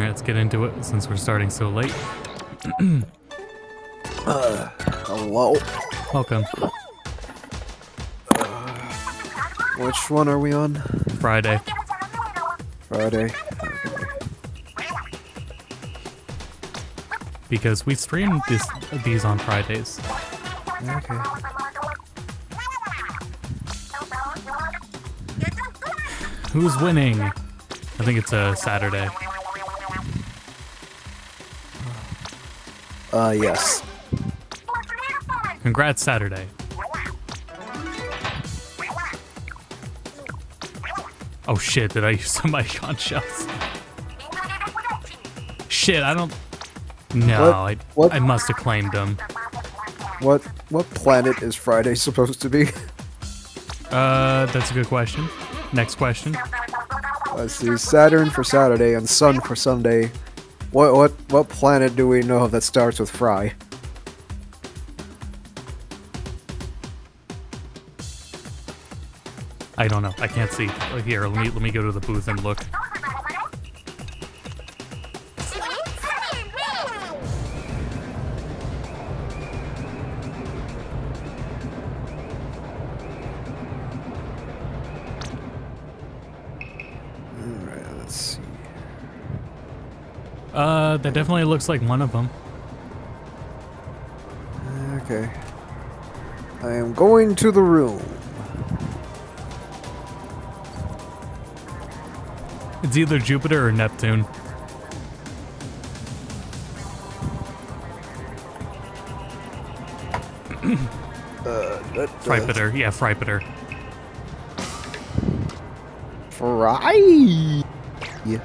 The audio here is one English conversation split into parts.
Alright, let's get into it since we're starting so late. Hello. Welcome. Which one are we on? Friday. Friday. Because we stream these on Fridays. Okay. Who's winning? I think it's a Saturday. Yes. Congrats, Saturday. Oh shit, did I use some of my conch shells? Shit, I don't... No, What? I must have claimed them. What planet is Friday supposed to be? That's a good question. Next question. Let's see. Saturn for Saturday and Sun for Sunday. What planet do we know that starts with Fry? I don't know. I can't see. Here, let me go to the booth and look. Alright, let's see. That definitely looks like one of them. Okay. I am going to the room. It's either Jupiter or Neptune. Fripiter, yeah, Fripiter. Fry. Yeah.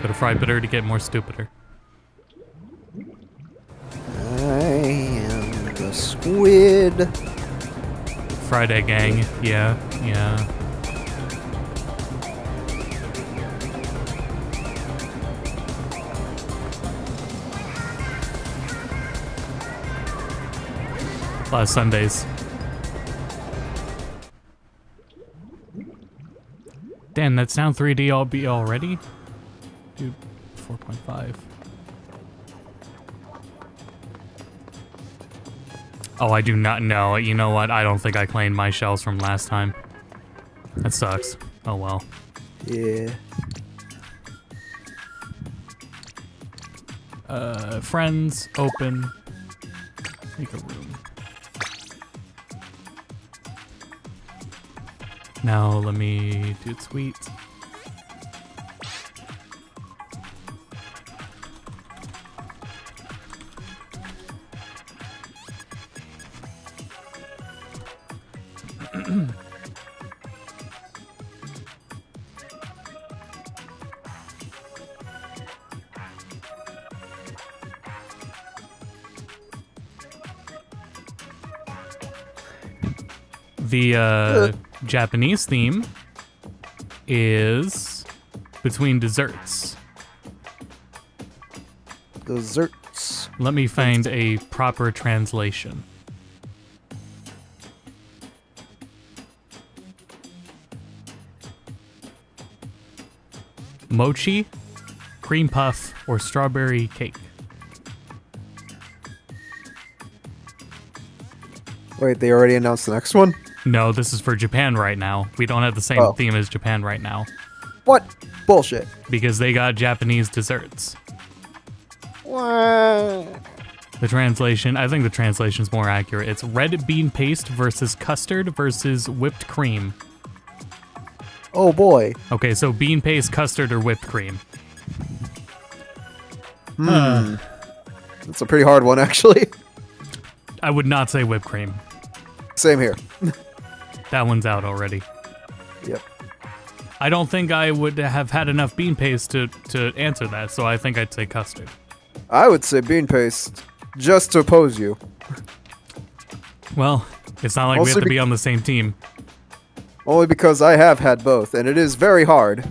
Go to Fripiter to get more stupider. I am the squid. Friday gang, yeah. Last Sundays. Damn, that sound 3D all be already? Dude, 4.5. Oh, I do not know. You know what? I don't think I claimed my shells from last time. That sucks. Oh well. Yeah. Friends, open. Make a room. Now let me do tweet. The Japanese theme is between desserts. Desserts. Let me find a proper translation. Mochi, cream puff, or strawberry cake. Wait, they already announced the next one? No, this is for Japan right now. We don't have the same theme as Japan right now. What? Bullshit. Because they got Japanese desserts. What? The translation, I think the translation's more accurate. It's red bean paste versus custard versus whipped cream. Oh boy. Okay, so bean paste, custard, or whipped cream. That's a pretty hard one, actually. I would not say whipped cream. Same here. That one's out already. Yep. I don't think I would have had enough bean paste to answer that, so I think I'd say custard. I would say bean paste, just to oppose you. Well, it's not like we Also have to be on the same team. Only because I have had both, and it is very hard.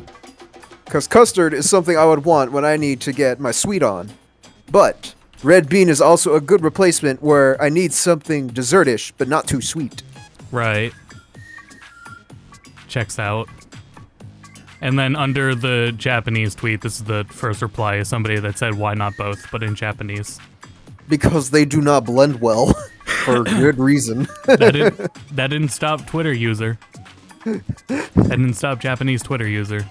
Because custard is something I would want when I need to get my sweet on. But red bean is also a good replacement where I need something dessertish, but not too sweet. Right. Checks out. And then under the Japanese tweet, this is the first reply, is somebody that said, why not both, but in Japanese. Because they do not blend well, for good reason. That didn't stop Twitter user. That didn't stop Japanese Twitter user.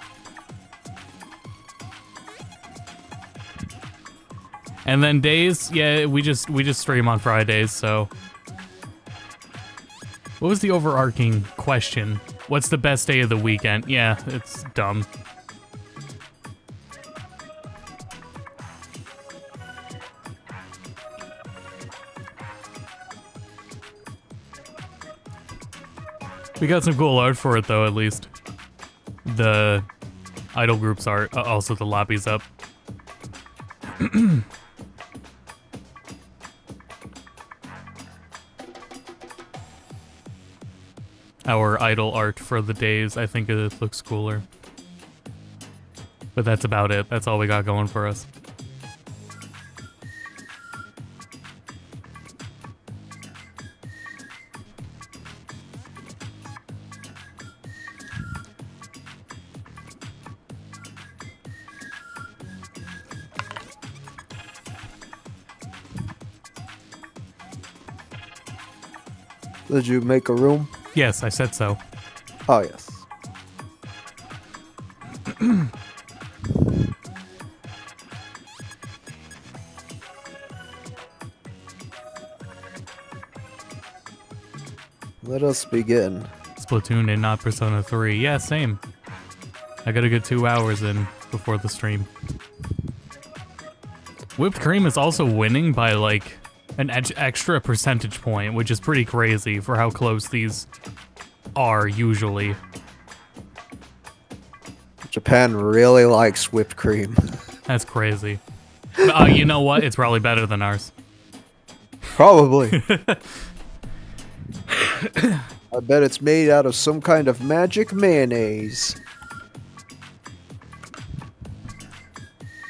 And then days, yeah, we just stream on Fridays, so. What was the overarching question? What's the best day of the weekend? Yeah, it's dumb. We got some cool art for it, though, at least. The idol group's art, also the lobby's up. Our idol art for the days, I think it looks cooler. But that's about it. That's all we got going for us. Did you make a room? Yes, I said so. Oh, yes. Let us begin. Splatoon and not Persona 3. Yeah, same. I got a good 2 hours in before the stream. Whipped Cream is also winning by like an extra percentage point, which is pretty crazy for how close these are usually. Japan really likes whipped cream. That's crazy. You know what? It's probably better than ours. Probably. I bet it's made out of some kind of magic mayonnaise.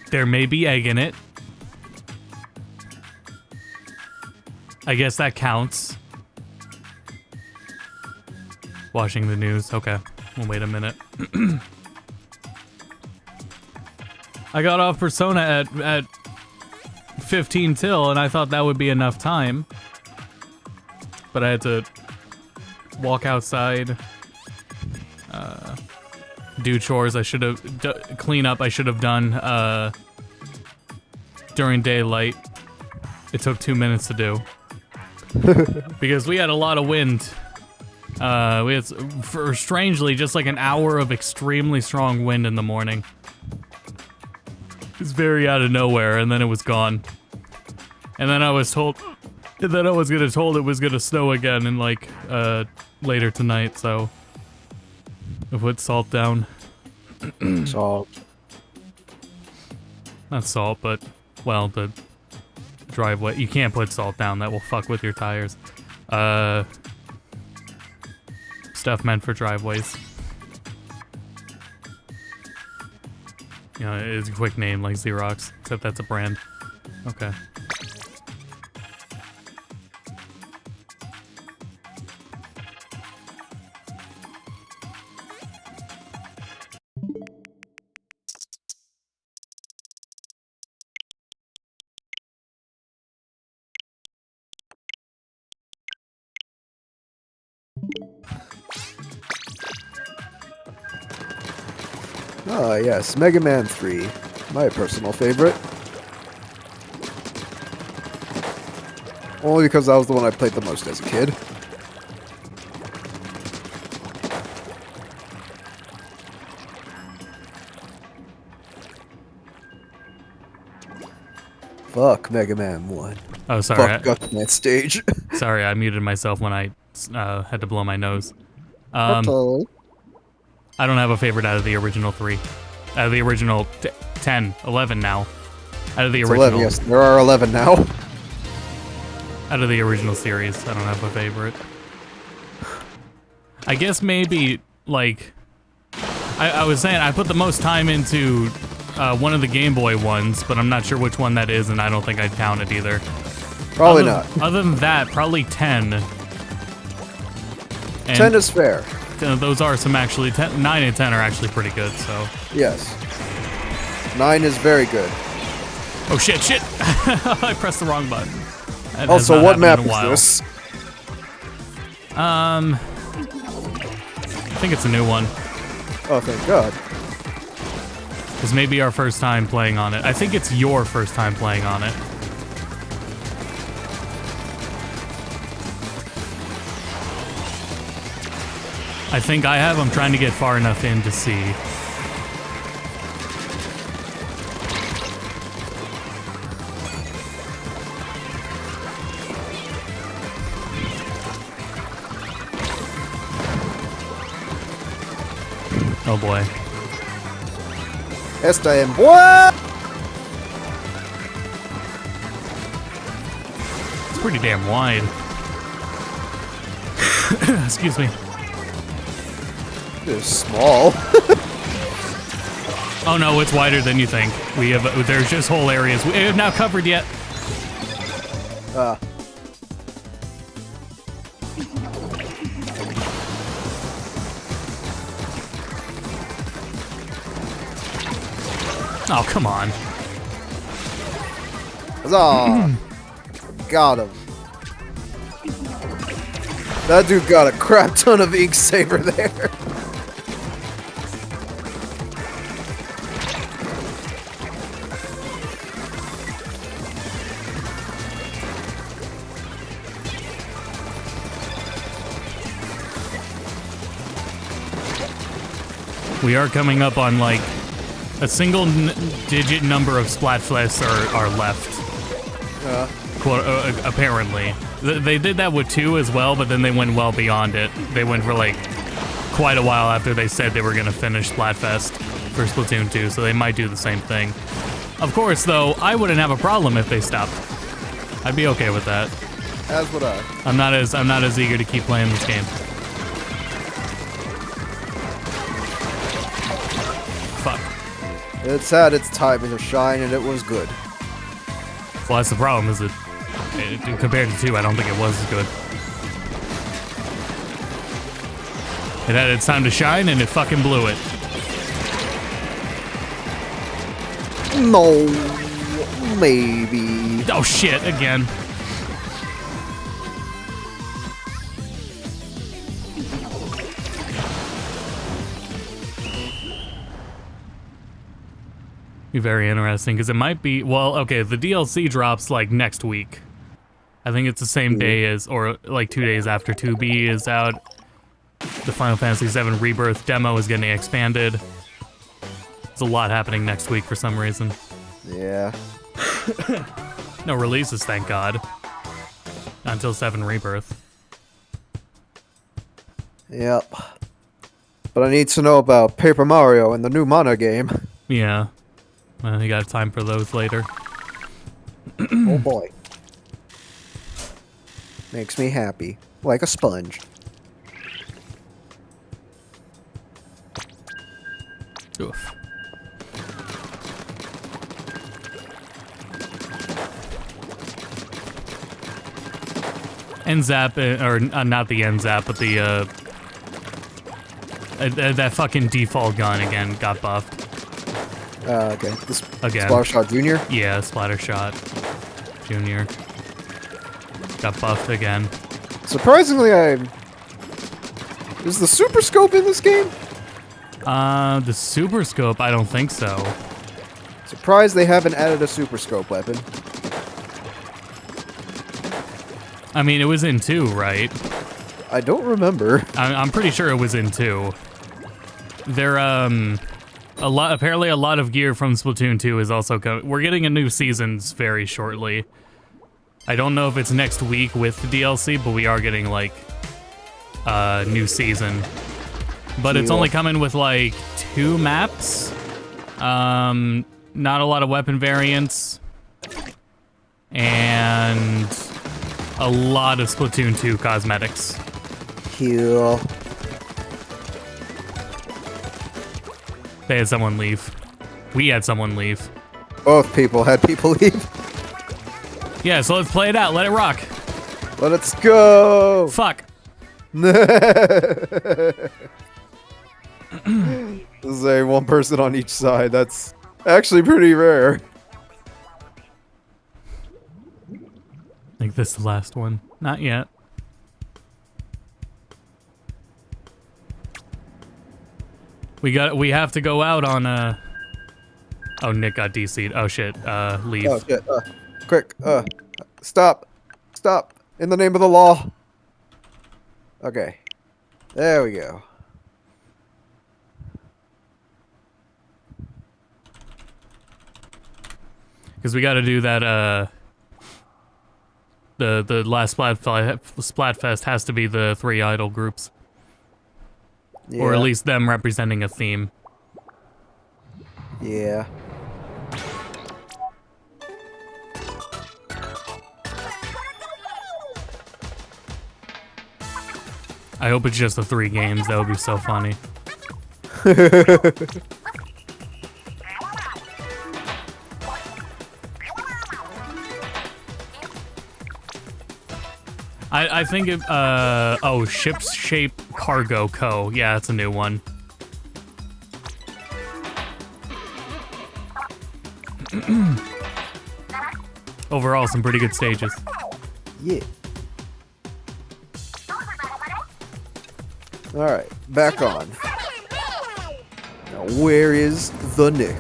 There may be egg in it. I guess that counts. Watching the news. Okay. Well, wait a minute. I got off Persona at 15 till, and I thought that would be enough time. But I had to walk outside, do chores I should have, clean up I should have done during daylight. It took 2 minutes to do. Because we had a lot of wind. We had, strangely, just like an hour of extremely strong wind in the morning. It was very out of nowhere, and then it was gone. And then I was told, it was gonna snow again in like, later tonight, so I put salt down. Salt. Not salt, but, well, the driveway. You can't put salt down, that will fuck with your tires. Stuff meant for driveways. You know, it's a quick name like Xerox, except that's a brand. Okay. Ah, yes, Mega Man 3. My personal favorite. Only because that was the one I played the most as a kid. Fuck Mega Man 1. Oh, sorry. Fuck Gunman stage. Sorry, I muted myself when I had to blow my nose. Totally. I don't have a favorite out of the original 3. Out of the original 10, 11 now. Out of the It's original. 11, yes, there are 11 now. Out of the original series, I don't have a favorite. I guess maybe, like... I was saying, I put the most time into one of the Game Boy ones, but I'm not sure which one that is, and I don't think I'd count it either. Probably not. Other than that, probably 10. And 10 is fair. those are some actually 9 and 10 are actually pretty good. So. Yes. 9 is very good. Oh shit! I pressed the wrong button. That has Also, not what happened map in a is while. this? I think it's a new one. Oh, thank God. This may be our first time playing on it. I think it's your first time playing on it. I think I have. I'm trying to get far enough in to see. Oh boy. Esta en boy! It's pretty damn wide. Excuse me. It's small. Oh no, it's wider than you think. We have there's just whole areas we have not covered yet. Oh, come on. Huzzah! Got him. That dude got a crap ton of ink saber there. We are coming up on like a single digit number of Splatfests are left. Apparently. They did that with 2 as well, but then they went well beyond it. They went for like quite a while after they said they were going to finish Splatfest for Splatoon 2, so they might do the same thing. Of course, though, I wouldn't have a problem if they stopped. I'd be okay with that. As would I. I'm not as eager to keep playing this game. Fuck. It's had its time to shine, and it was good. Well, that's the problem, is it compared to 2, I don't think it was as good. It had its time to shine, and it fucking blew it. No, maybe. Oh shit, again. Be very interesting, because it might be, well, okay, the DLC drops like next week. I think it's the same day as, or like 2 days after 2B is out. The Final Fantasy VII Rebirth demo is getting expanded. There's a lot happening next week for some reason. Yeah. No releases, thank God. Until 7 Rebirth. Yep. But I need to know about Paper Mario and the new Mana game. Yeah. Well, you got time for those later. Oh boy. Makes me happy. Like a sponge. Oof. NZAP, or not the NZAP, but the, that fucking default gun again got buffed. Okay. Again. Splatshot Jr.? Yeah, Splattershot Jr. Got buffed again. Surprisingly, is the Super Scope in this game? The Super Scope, I don't think so. Surprised they haven't added a Super Scope weapon. I mean, it was in 2, right? I don't remember. I'm pretty sure it was in 2. Apparently a lot of gear from Splatoon 2 is also coming. We're getting a new seasons very shortly. I don't know if it's next week with the DLC, but we are getting, like, a new season. But it's only coming with, like, 2 maps. Not a lot of weapon variants. And a lot of Splatoon 2 cosmetics. Heal. They had someone leave. We had someone leave. Both people had people leave. Yeah, so let's play it out. Let it rock. Let's go. Fuck. This is a one person on each side. That's actually pretty rare. I think this is the last one. Not yet. We have to go out on Oh, Nick got DC'd. Oh shit. Leave. Oh shit. Quick. Stop. Stop. In the name of the law. Okay. There we go. Because we got to do that. The last Splatfest has to be the 3 idol groups, Yeah. or at least them representing a theme. Yeah. I hope it's just the 3 games. That would be so funny. I think it, oh, Ship's Shape Cargo Co. Yeah, that's a new one. Overall, some pretty good stages. Yeah. Alright, back on. Now, where is the Nick?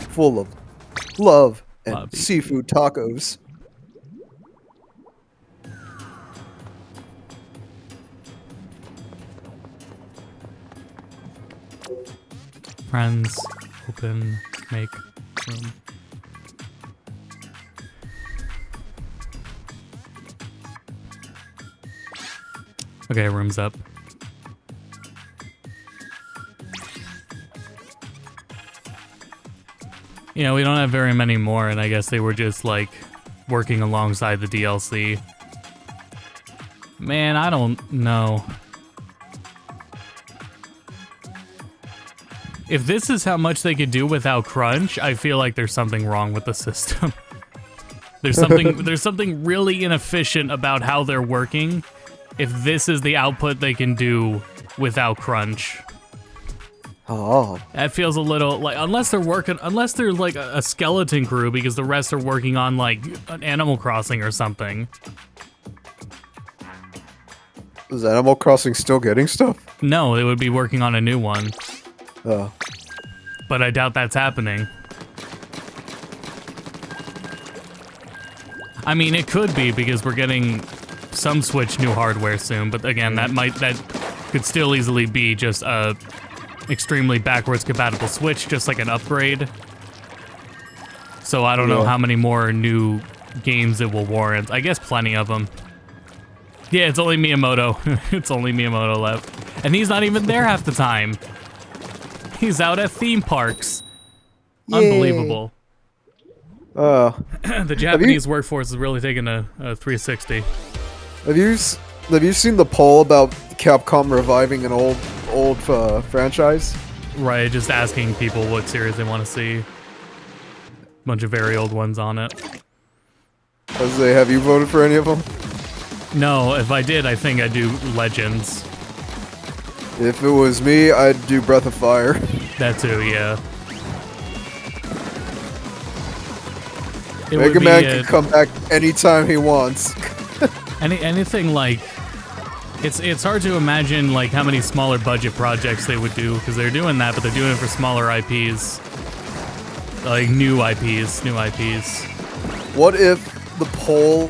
Full of love and Love. seafood tacos. Friends, open, make room. Okay, room's up. You know, we don't have very many more, and I guess they were just, like, working alongside the DLC. Man, I don't know. If this is how much they could do without crunch, I feel like there's something wrong with the system. There's something really inefficient about how they're working. If this is the output they can do without crunch. Oh. That feels a little like, unless they're like a skeleton crew, because the rest are working on like an Animal Crossing or something. Is Animal Crossing still getting stuff? No, they would be working on a new one. Oh. But I doubt that's happening. I mean, it could be, because we're getting some Switch new hardware soon, but again, that could still easily be just a extremely backwards compatible Switch, just like an upgrade. So I don't know how many more new games it will warrant. I guess plenty of them. Yeah, it's only Miyamoto. It's only Miyamoto left. And he's not even there half the time. He's out at theme parks. Yay. Unbelievable. The Japanese workforce is really taking a 360. Have you seen the poll about Capcom reviving an old franchise? Right, just asking people what series they want to see. Bunch of very old ones on it. Have you voted for any of them? No, if I did, I think I'd do Legends. If it was me, I'd do Breath of Fire. That too, yeah. Mega Man can come back anytime he wants. Anything like... It's hard to imagine like how many smaller budget projects they would do, because they're doing that, but they're doing it for smaller IPs. Like new IPs. What if the poll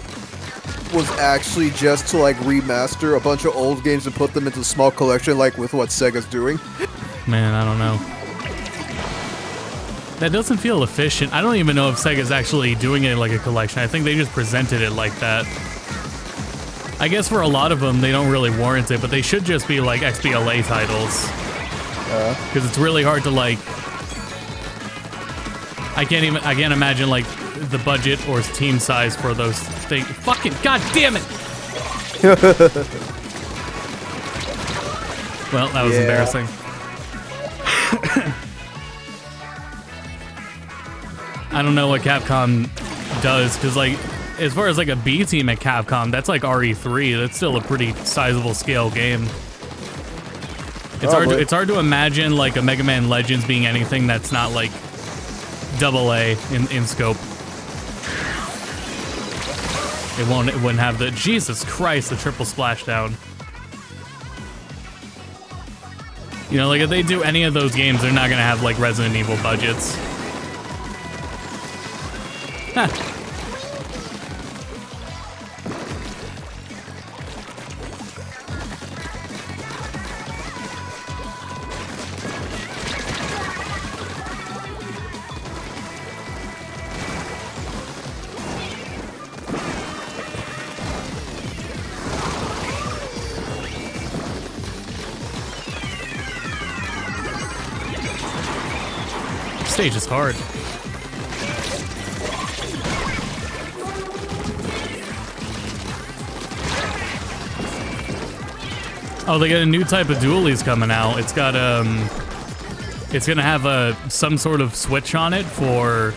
was actually just to like remaster a bunch of old games and put them into a small collection, like with what Sega's doing? Man, I don't know. That doesn't feel efficient. I don't even know if Sega's actually doing it like a collection. I think they just presented it like that. I guess for a lot of them, they don't really warrant it, but they should just be like XBLA titles. Because it's really hard to like... I can't imagine like the budget or team size for those things. Fucking god damn it! Well, that was embarrassing. I don't know what Capcom does, because like as far as like a B team at Capcom, that's like RE3. That's still a pretty sizable scale game. It's hard to imagine like a Mega Man Legends being anything that's not like AA in scope. It wouldn't have the Jesus Christ, the triple splashdown. You know, like if they do any of those games, they're not gonna have like Resident Evil budgets. Huh. Stage is hard. Oh, they got a new type of dualies coming out. It's got it's gonna have some sort of switch on it for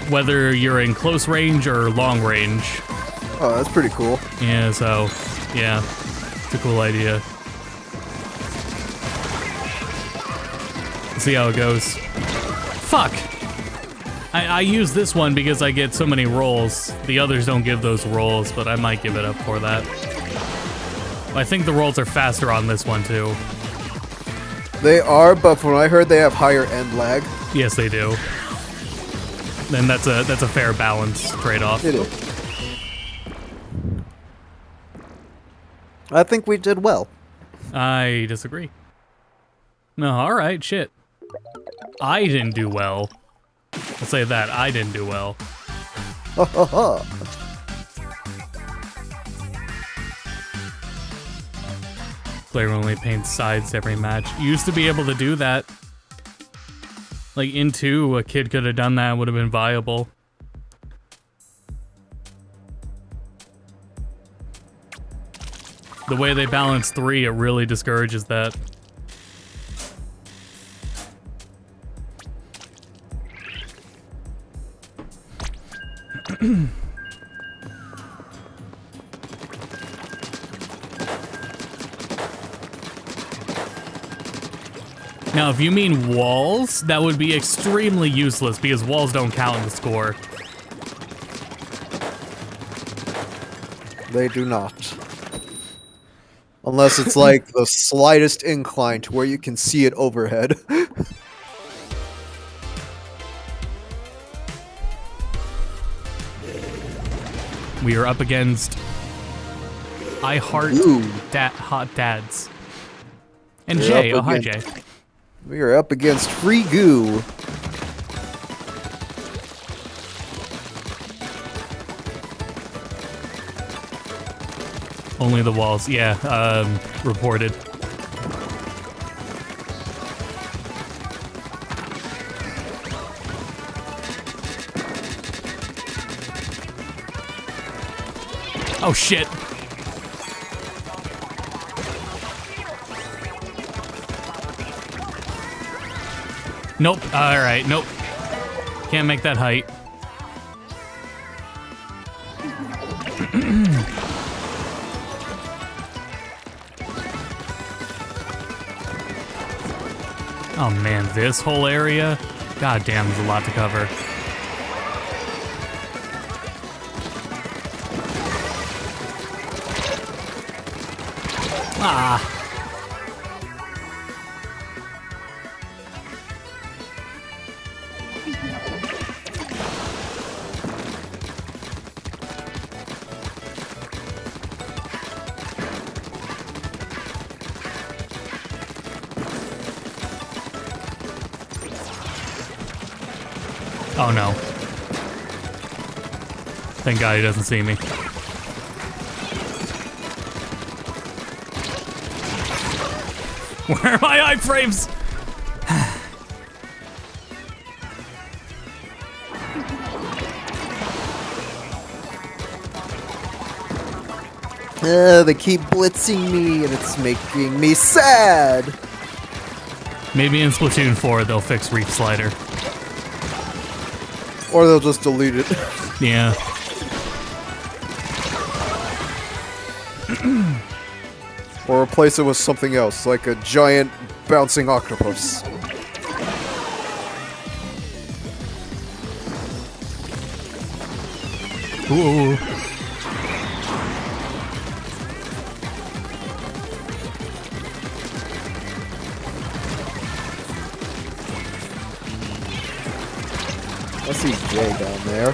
whether you're in close range or long range. Oh, that's pretty cool. Yeah, so yeah, it's a cool idea. Let's see how it goes. Fuck! I use this one because I get so many rolls. The others don't give those rolls, but I might give it up for that. I think the rolls are faster on this one, too. They are, but from what I heard, they have higher end lag. Yes, they do. Then that's a fair balance trade-off. It is. I think we did well. I disagree. No, alright, shit. I didn't do well. I'll say that, I didn't do well. Ha ha ha. Player only paints sides every match. You used to be able to do that. Like in 2, a kid could have done that and would have been viable. The way they balance 3, it really discourages that. Now, if you mean walls, that would be extremely useless because walls don't count in the score. They do not. Unless it's like the slightest incline to where you can see it overhead. We are up against I Heart Hot Dads. And Jay. Oh, hi, Jay. We are up against free goo. Only the walls. Yeah, reported. Oh, shit. Nope. Alright, nope. Can't make that height. Oh man, this whole area? God damn, there's a lot to cover. Ah. Oh no. Thank God he doesn't see me. Where are my iframes? They keep blitzing me and it's making me sad. Maybe in Splatoon 4 they'll fix Reef Slider. Or they'll just delete it. Yeah. Or replace it with something else, like a giant bouncing octopus. Ooh. I see Jay down there.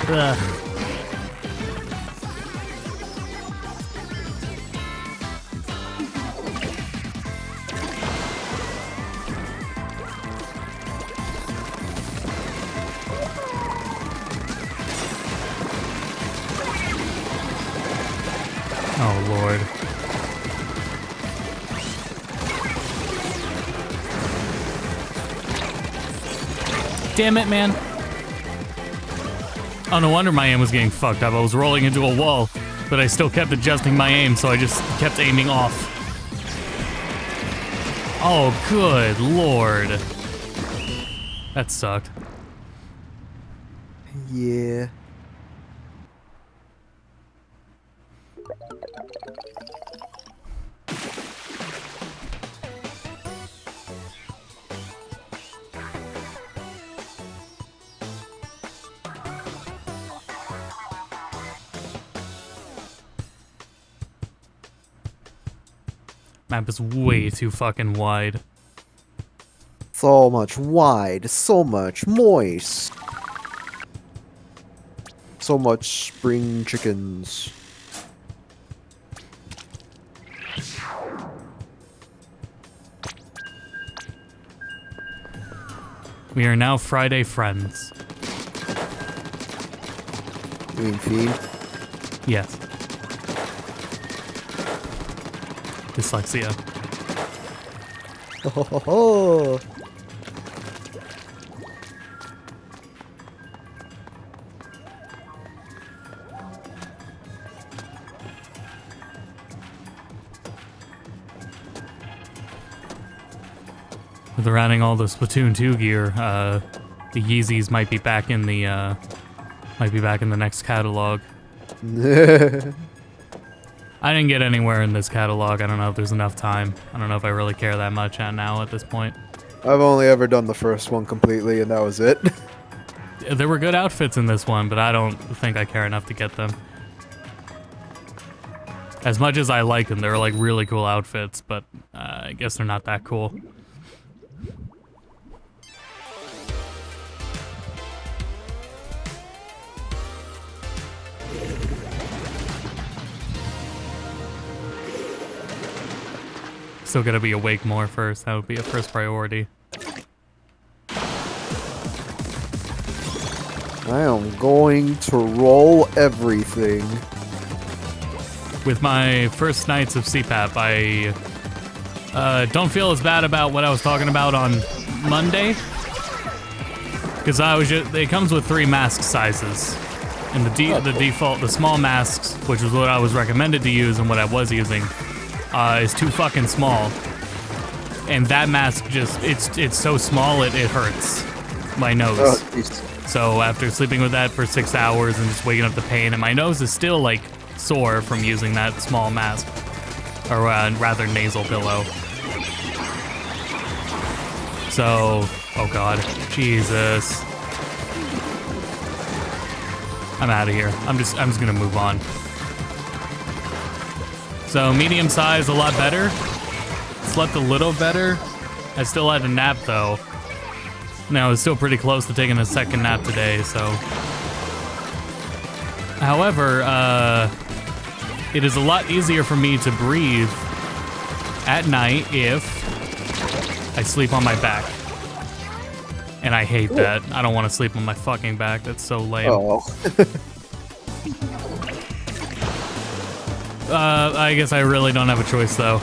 Oh, Lord. Damn it, man. Oh, no wonder my aim was getting fucked up. I was rolling into a wall, but I still kept adjusting my aim, so I just kept aiming off. Oh, good Lord. That sucked. Yeah. Map is way too fucking wide. So much wide, so much moist. So much spring chickens. We are now Friday friends. You mean Fiend? Yes. Dyslexia. Ho ho ho ho! With adding all the Splatoon 2 gear, the Yeezys might be back in the next catalog. I didn't get anywhere in this catalog. I don't know if there's enough time. I don't know if I really care that much now at this point. I've only ever done the first one completely, and that was it. There were good outfits in this one, but I don't think I care enough to get them. As much as I like them, they're like really cool outfits, but I guess they're not that cool. Still gotta be awake more first. That would be a first priority. I am going to roll everything. With my first nights of CPAP, I don't feel as bad about what I was talking about on Monday. Because it comes with 3 mask sizes. And the default, the small masks, which is what I was recommended to use and what I was using, is too fucking small. And that mask just, it's so small it hurts my nose. Oh, so after sleeping with that for 6 hours and just waking up to pain, and my nose is still like sore from using that small mask, or rather nasal pillow. So, oh god, Jesus. I'm out of here. I'm just gonna move on. So medium size, a lot better. Slept a little better. I still had a nap though. Now it's still pretty close to taking a second nap today, so. However, it is a lot easier for me to breathe at night if I sleep on my back. And I hate that. I don't want to sleep on my fucking back. That's so lame. Oh. I guess I really don't have a choice, though.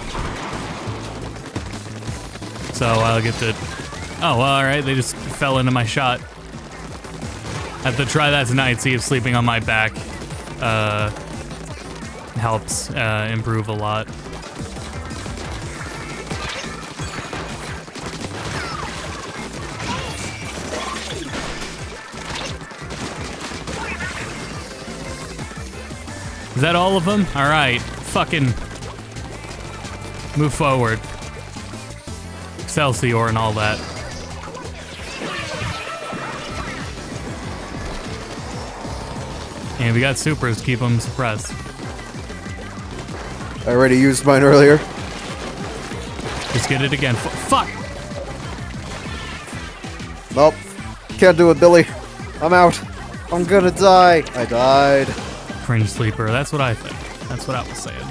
So I'll get to... Oh, well, alright. They just fell into my shot. I have to try that tonight, see if sleeping on my back helps improve a lot. Is that all of them? Alright. Fucking... Move forward. Excelsior and all that. And we got supers, keep them suppressed. I already used mine earlier. Just get it again. Fuck! Nope. Can't do it, Billy. I'm out. I'm gonna die. I died. Cringe sleeper, that's what I think. That's what I was saying.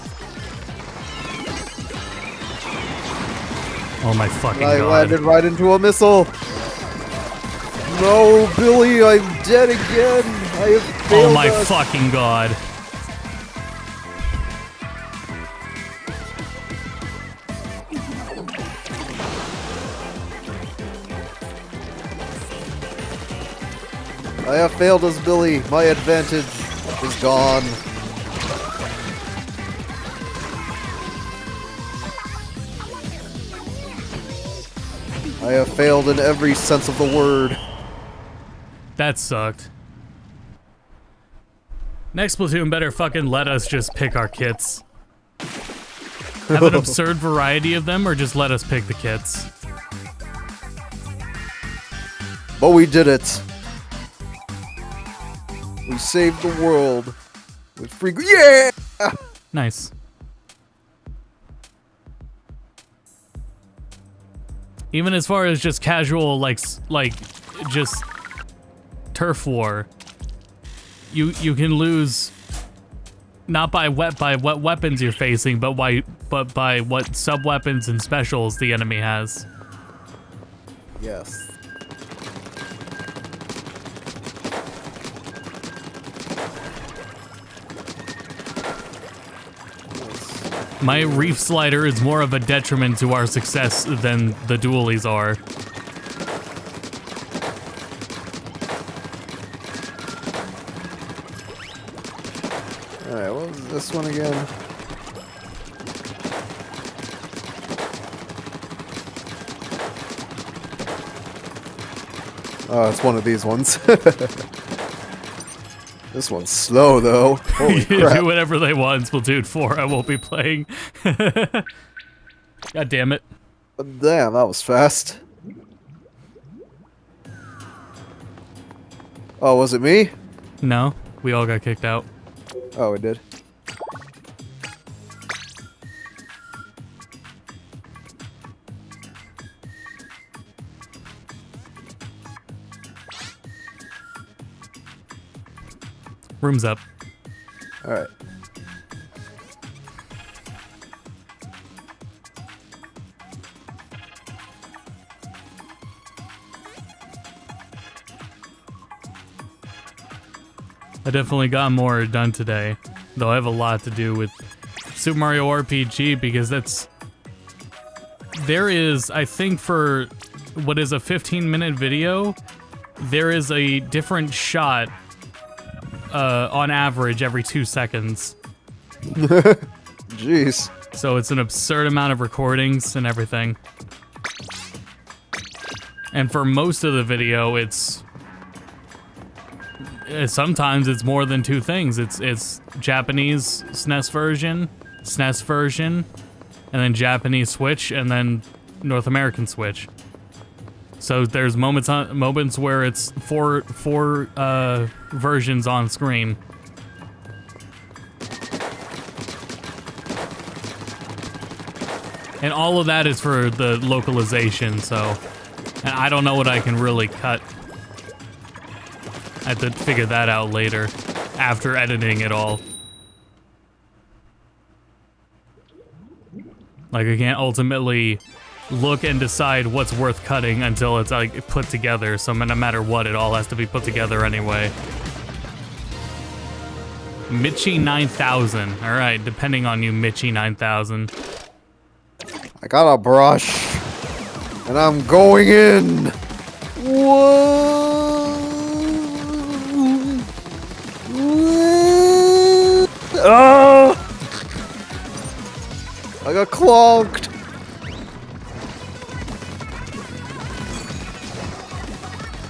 Oh my fucking I god. landed right into a missile. No, Billy, I'm dead again. I have failed Oh my us. fucking god. I have failed us, Billy. My advantage is gone. I have failed in every sense of the word. That sucked. Next Splatoon better fucking let us just pick our kits. Have an absurd variety of them, or just let us pick the kits. But we did it. We saved the world with free. Yeah! Nice. Even as far as just casual, like just turf war, you can lose not by what weapons you're facing, but by what sub weapons and specials the enemy has. Yes. My reef slider is more of a detriment to our success than the dualies are. Alright, what was this one again? Oh, it's one of these ones. This one's slow, though. Holy crap. Do whatever they want in Splatoon 4, I won't be playing. God damn it. Damn, that was fast. Oh, was it me? No, we all got kicked out. Oh, it did. Room's up. Alright. I definitely got more done today, though I have a lot to do with Super Mario RPG because there is, I think for what is a 15-minute video, there is a different shot on average every 2 seconds. Jeez. So it's an absurd amount of recordings and everything. And for most of the video, sometimes it's more than two things. It's Japanese SNES version, SNES version, and then Japanese Switch, and then North American Switch. So there's moments where it's four versions on screen. And all of that is for the localization, so... And I don't know what I can really cut. I have to figure that out later, after editing it all. Like, I can't ultimately look and decide what's worth cutting until it's like put together, so no matter what, it all has to be put together anyway. Mitchie 9000. Alright, depending on you, Mitchie 9000. I got a brush. And I'm going in. Whoa. Oh! I got clonked.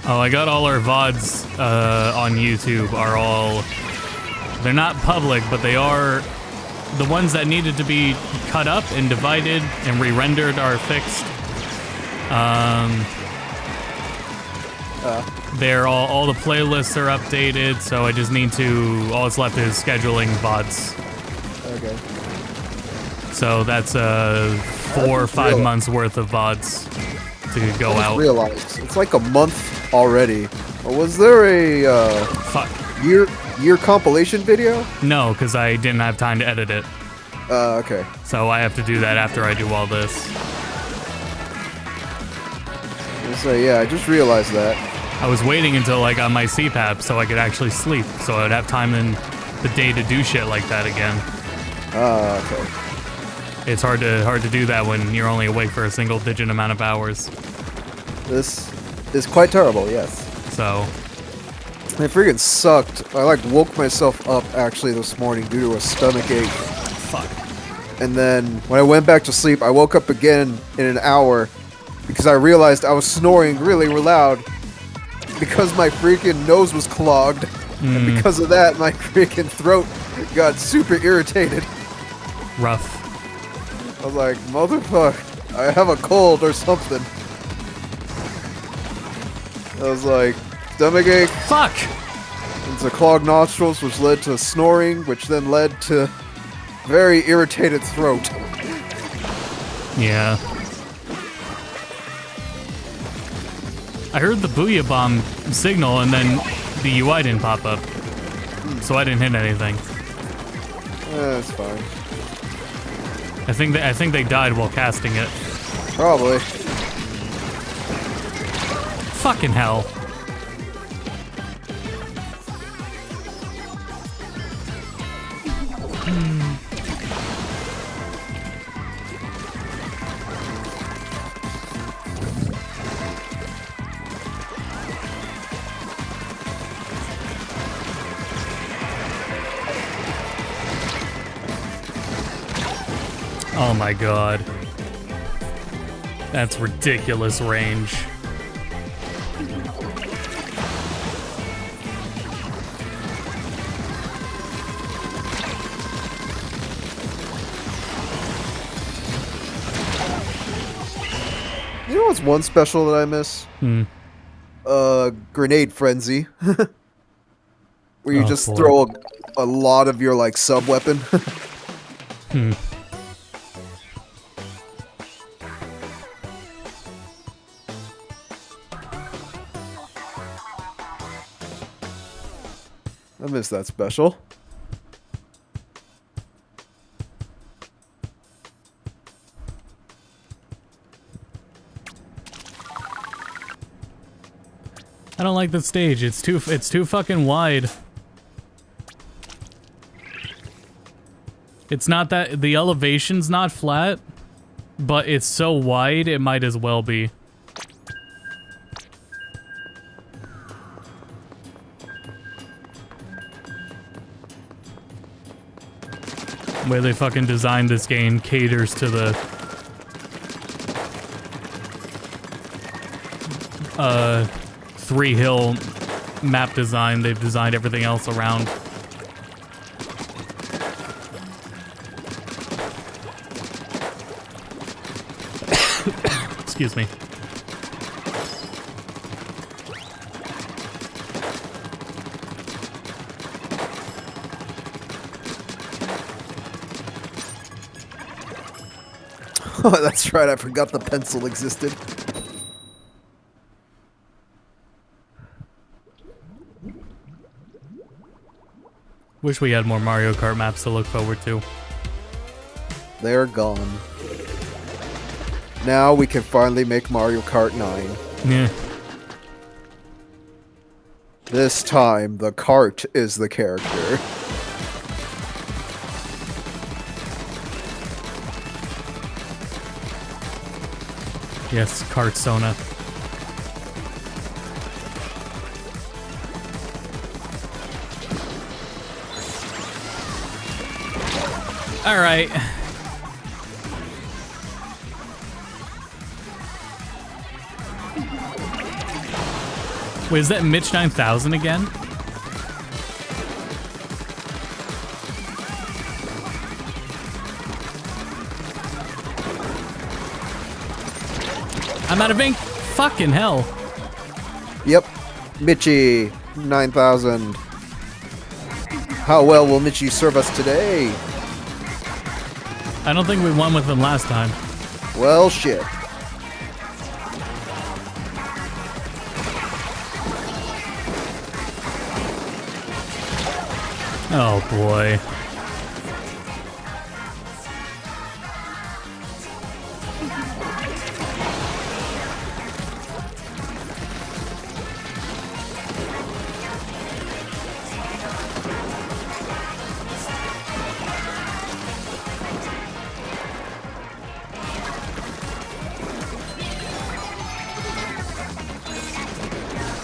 Oh, I got all our VODs on YouTube are all... They're not public, but they are the ones that needed to be cut up and divided and re-rendered are fixed. They're all the playlists are updated, so I just need to. All that's left is scheduling VODs. Okay. So that's 4 or 5 months worth of VODs to go out. Realized it's like a month already. Was there a Fuck. year compilation video? No, because I didn't have time to edit it. Okay. So I have to do that after I do all this. So yeah, I just realized that. I was waiting until I got my CPAP so I could actually sleep, so I would have time in the day to do shit like that again. Okay. It's hard to do that when you're only awake for a single digit amount of hours. This is quite terrible, yes. So It freaking sucked. I like woke myself up actually this morning due to a stomach ache. fuck. And then when I went back to sleep, I woke up again in an hour because I realized I was snoring really loud because my freaking nose was clogged. And because of that, my freaking throat got super irritated. Rough. I was like, motherfucker, I have a cold or something. I was like, stomachache, Fuck! into clogged nostrils, which led to snoring, which then led to very irritated throat. Yeah. I heard the Booyah Bomb signal and then the UI didn't pop up. So I didn't hit anything. That's fine. I think they died while casting it. Probably. Fucking hell. Oh my god. That's ridiculous range. You know what's one special that I miss? Grenade Frenzy. Where you just boy. throw a lot of your, like, sub-weapon. I miss that special. I don't like the stage. It's too fucking wide. It's not that the elevation's not flat, but it's so wide it might as well be. The way they fucking designed this game caters to the Three Hill map design. They've designed everything else around. Excuse me. Oh, that's right, I forgot the pencil existed. Wish we had more Mario Kart maps to look forward to. They're gone. Now we can finally make Mario Kart 9. Yeah. This time, the cart is the character. Yes, Kartsona. All right. Wait, is that Mitch 9000 again? I'm out of ink. Fucking hell. Yep. Mitchie, 9,000. How well will Mitchie serve us today? I don't think we won with him last time. Well, shit. Oh boy.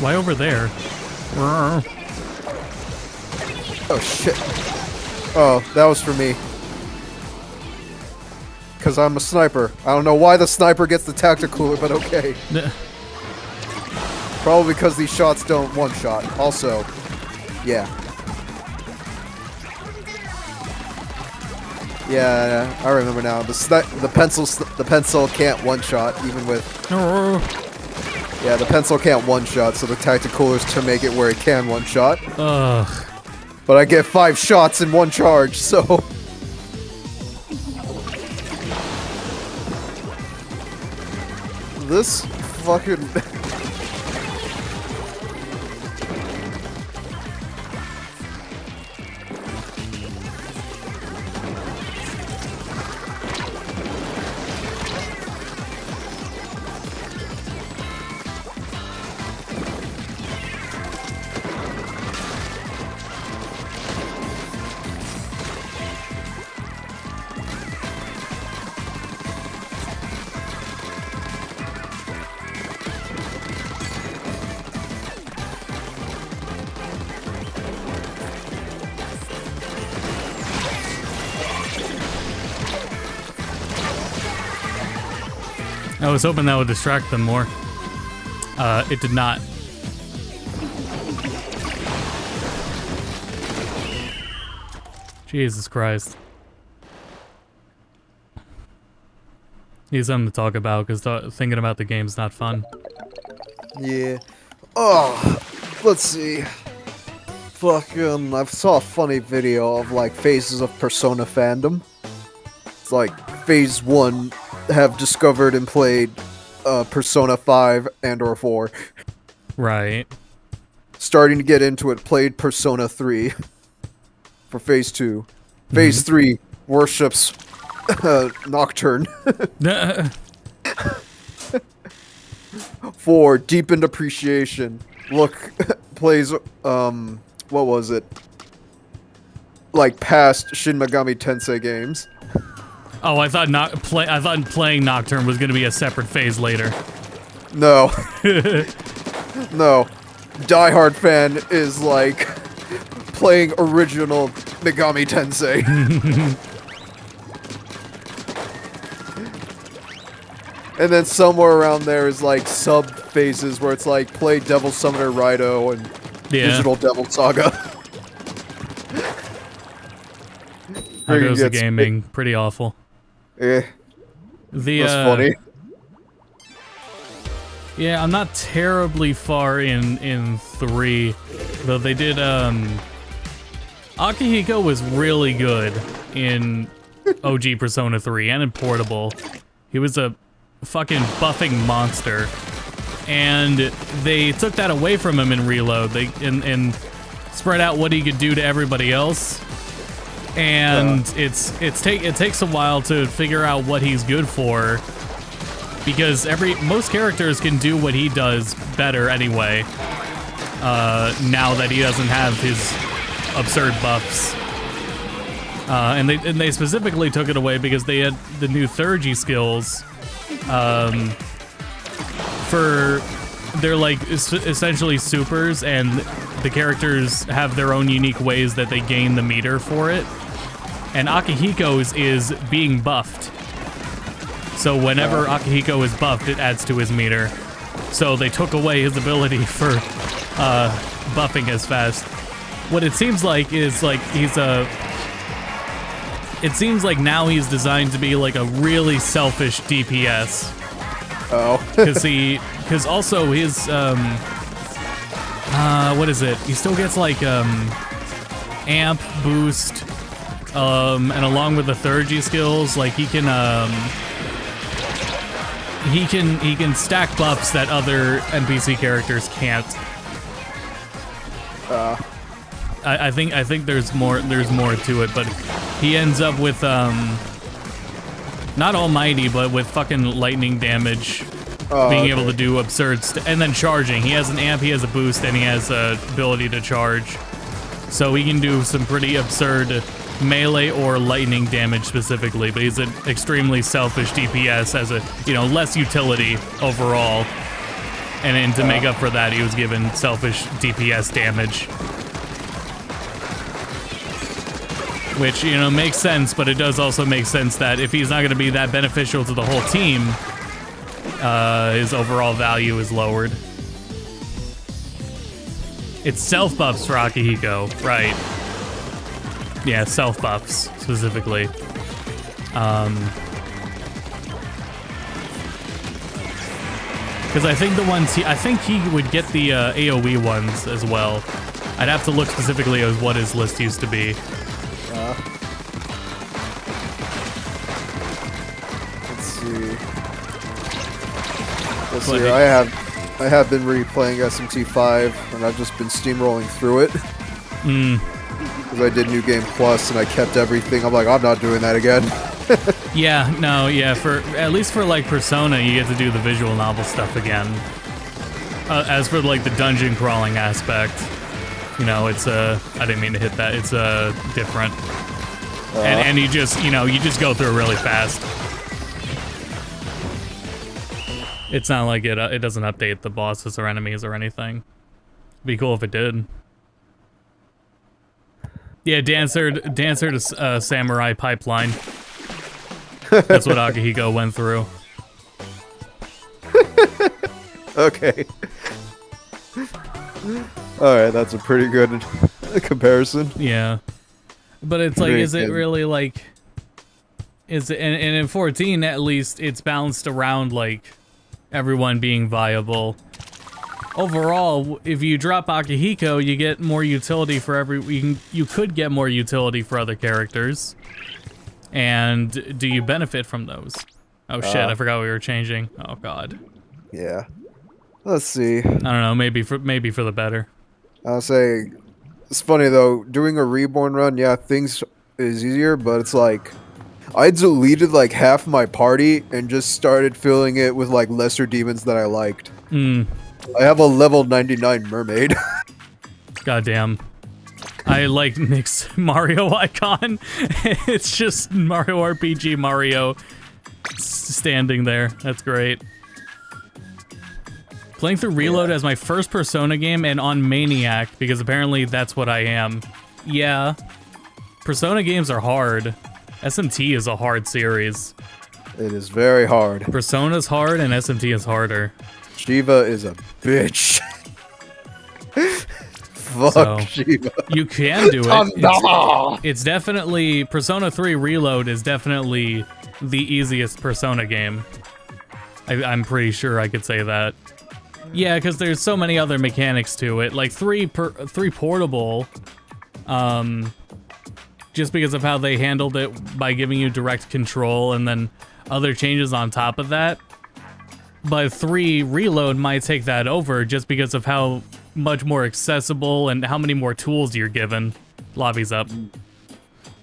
Why over there? Oh, shit. Oh, that was for me. Because I'm a sniper. I don't know why the sniper gets the tactical, but okay. Probably because these shots don't one-shot. Also, yeah. Yeah, I remember now. The pencil can't one-shot, even with... Yeah, the pencil can't one-shot, so the tactical is to make it where it can one-shot. Ugh. But I get 5 shots in one charge, so... This fucking... I was hoping that would distract them more. It did not. Jesus Christ. Need something to talk about, because thinking about the game's not fun. Yeah. Oh, let's see. Fucking, I saw a funny video of, like, phases of Persona fandom. It's like, phase 1 have discovered and played Persona 5 and or 4. Right. Starting to get into it, played Persona 3 for phase 2. Phase 3 worships Nocturne. 4 deepened appreciation. Look, plays what was it? Like past Shin Megami Tensei games. Oh, I thought playing Nocturne was going to be a separate phase later. No. No. Die Hard fan is like playing original Megami Tensei. And then somewhere around there is like sub phases where it's like play Devil Summoner Raido and Digital Devil Saga. How goes the gaming? Pretty awful. Yeah. That's funny. Yeah, I'm not terribly far in 3, though they did, Akihiko was really good in OG Persona 3 and in Portable. He was a fucking buffing monster. And they took that away from him in Reload. And spread out what he could do to everybody else. And it takes a while to figure out what he's good for, because most characters can do what he does better anyway. Now that he doesn't have his absurd buffs, and they specifically took it away because they had the new Thurgy skills. They're like essentially supers, and the characters have their own unique ways that they gain the meter for it. And Akihiko's is being buffed. So whenever Akihiko is buffed, it adds to his meter. So they took away his ability for buffing as fast. What it seems like is like it seems like now he's designed to be like a really selfish DPS. Oh. Because also his what is it? He still gets like amp boost, and along with the third G skills, like he can stack buffs that other NPC characters can't. I think there's more to it, but he ends up with not almighty, but with fucking lightning damage, being able to do absurd and then charging. He has an amp, he has a boost, and he has a ability to charge, so he can do some pretty absurd melee or lightning damage specifically. But he's an extremely selfish DPS, as a less utility overall, and then to make up for that, he was given selfish DPS damage. Which, makes sense, but it does also make sense that if he's not going to be that beneficial to the whole team, his overall value is lowered. It's self-buffs for Akihiko, right. Yeah, self-buffs, specifically. Because I think I think he would get the AoE ones as well. I'd have to look specifically at what his list used to be. Let's see. I have been replaying SMT5, and I've just been steamrolling through it. Because I did New Game Plus, and I kept everything. I'm like, I'm not doing that again. At least for like Persona, you get to do the visual novel stuff again. As for like the dungeon crawling aspect, it's I didn't mean to hit that. It's different, and you just go through it really fast. It's not like it doesn't update the bosses or enemies or anything. Be cool if it did. Yeah, Dancer to Samurai Pipeline. That's what Akihiko went through. Okay. Alright, that's a pretty good comparison. Yeah. But it's like, is it really like... and in 14, at least, it's balanced around, like, everyone being viable. Overall, if you drop Akihiko, you get more utility for you could get more utility for other characters. And do you benefit from those? Oh shit, I forgot we were changing. Oh god. Yeah. Let's see. I don't know, maybe for the better. I'll say, it's funny though, doing a Reborn run, yeah, things is easier, but it's like, I deleted like half my party and just started filling it with like lesser demons that I liked. I have a level 99 mermaid. Goddamn. I like Nick's Mario icon. It's just Mario RPG Mario standing there. That's great. Playing through Reload as my first Persona game and on Maniac, because apparently that's what I am. Yeah. Persona games are hard. SMT is a hard series. It is very hard. Persona's hard and SMT is harder. Shiva is a bitch. Fuck Shiva. You can do it. It's definitely... Persona 3 Reload is definitely the easiest Persona game. I'm pretty sure I could say that. Yeah, because there's so many other mechanics to it. Like 3 Portable, just because of how they handled it by giving you direct control and then other changes on top of that. But 3 Reload might take that over just because of how much more accessible and how many more tools you're given. Lobby's up.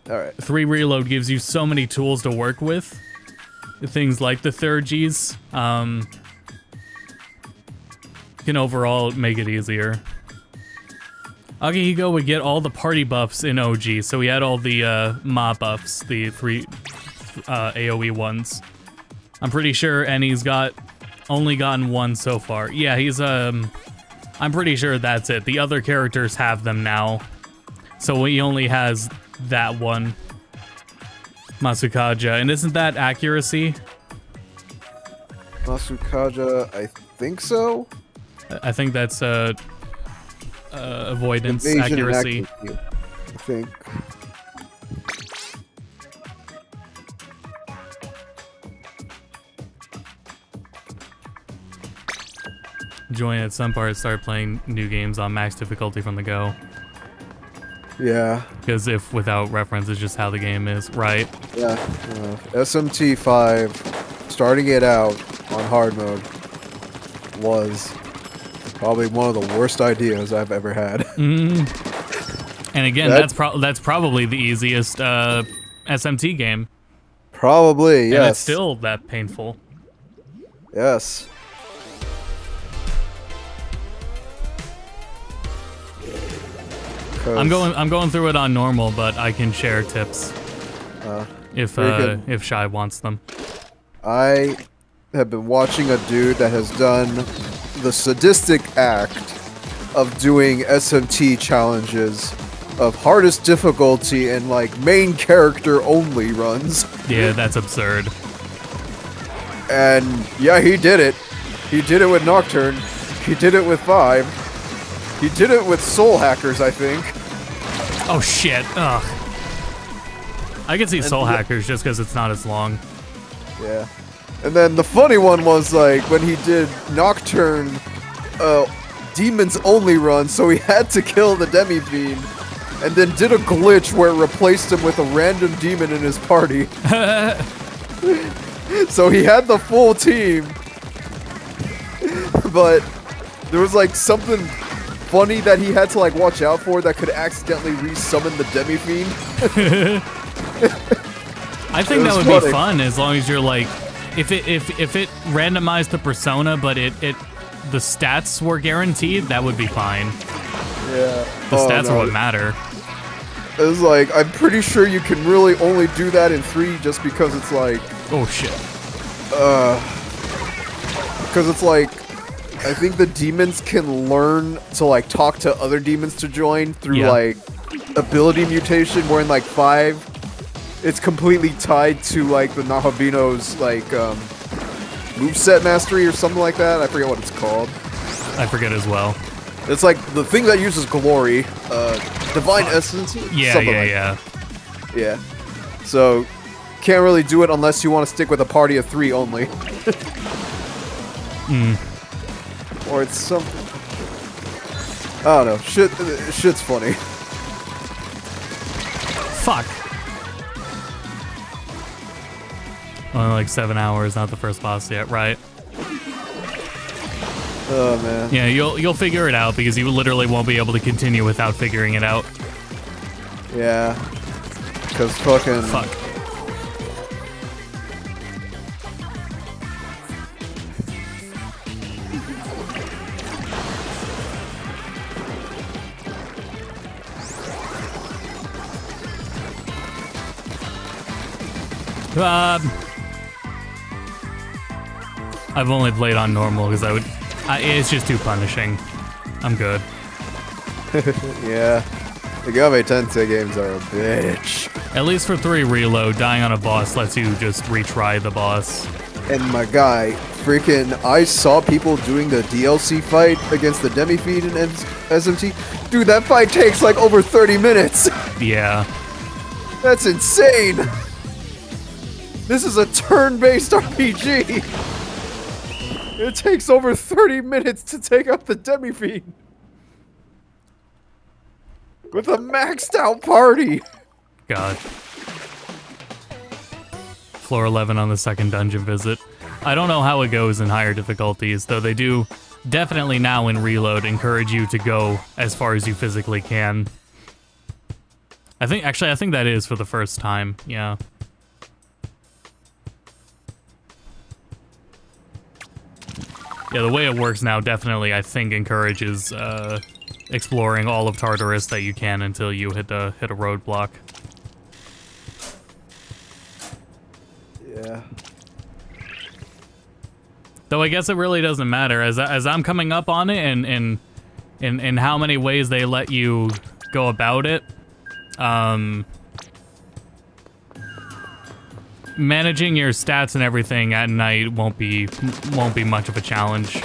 Alright. 3 Reload gives you so many tools to work with. Things like the third Gs can overall make it easier. Akihiko would get all the party buffs in OG, so he had all the Ma buffs, the 3 AoE ones. I'm pretty sure, and he's only gotten 1 so far. Yeah, he's I'm pretty sure that's it. The other characters have them now, so he only has that one. Masukaja, and isn't that accuracy? Masukaja, I think so. I think that's avoidance, accuracy. I think. Join at some part, start playing new games on max difficulty from the go. Yeah. Because if without reference, it's just how the game is, right? Yeah. SMT 5, starting it out on hard mode was probably one of the worst ideas I've ever had. And again, that's probably the easiest SMT game. Probably, yes. And it's still that painful. Yes. I'm going through it on normal, but I can share tips if Shy wants them. I have been watching a dude that has done the sadistic act of doing SMT challenges of hardest difficulty and like main character only runs. Yeah, that's absurd. And yeah, he did it. He did it with Nocturne. He did it with 5. He did it with Soul Hackers, I think. Oh shit! Ugh. I can see Soul Hackers just because it's not as long. Yeah. And then the funny one was like when he did Nocturne, demons only run, so he had to kill the Demi-Fiend, and then did a glitch where it replaced him with a random demon in his party. So he had the full team, but there was like something funny that he had to like watch out for that could accidentally resummon the Demi-Fiend. I think that would be fun as long as you're like, if it randomized the persona, but the stats were guaranteed, that would be fine. Yeah. The stats are what matter. It was like, I'm pretty sure you can really only do that in 3 just because it's like... Oh shit. Because it's like, I think the demons can learn to like talk to other demons to join through like ability mutation, where in like 5, it's completely tied to like the Nahabino's like moveset mastery or something like that. I forget what it's called. I forget as well. It's like the thing that uses glory, divine essence. Yeah. So can't really do it unless you want to stick with a party of 3 only. Or it's something. I don't know. Shit's funny. Fuck. Only like 7 hours, not the first boss yet, right? Oh man. Yeah, you'll figure it out because you literally won't be able to continue without figuring it out. Yeah. Cause fucking. Fuck. I've only played on normal because it's just too punishing. I'm good. Yeah. The Game Tensei games are a bitch. At least for 3 reload, dying on a boss lets you just retry the boss. And my guy, freaking, I saw people doing the DLC fight against the Demi-Fiend in SMT. Dude, that fight takes like over 30 minutes. Yeah. That's insane. This is a turn-based RPG. It takes over 30 minutes to take out the Demi-Fiend. With a maxed out party. God. Floor 11 on the second dungeon visit. I don't know how it goes in higher difficulties, though they do definitely now in Reload encourage you to go as far as you physically can. I think that is for the first time, yeah. Yeah, the way it works now definitely, I think, encourages exploring all of Tartarus that you can until you hit a roadblock. Yeah. Though I guess it really doesn't matter as I'm coming up on it and how many ways they let you go about it. Managing your stats and everything at night won't be much of a challenge.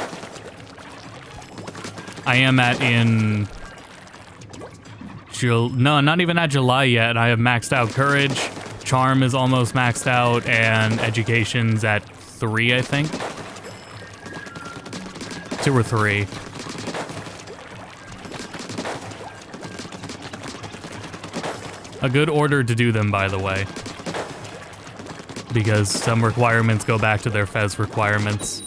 I am not even at July yet. I have maxed out Courage, Charm is almost maxed out, and Education's at 3, I think. 2 or 3. A good order to do them, by the way. Because some requirements go back to their Fez requirements.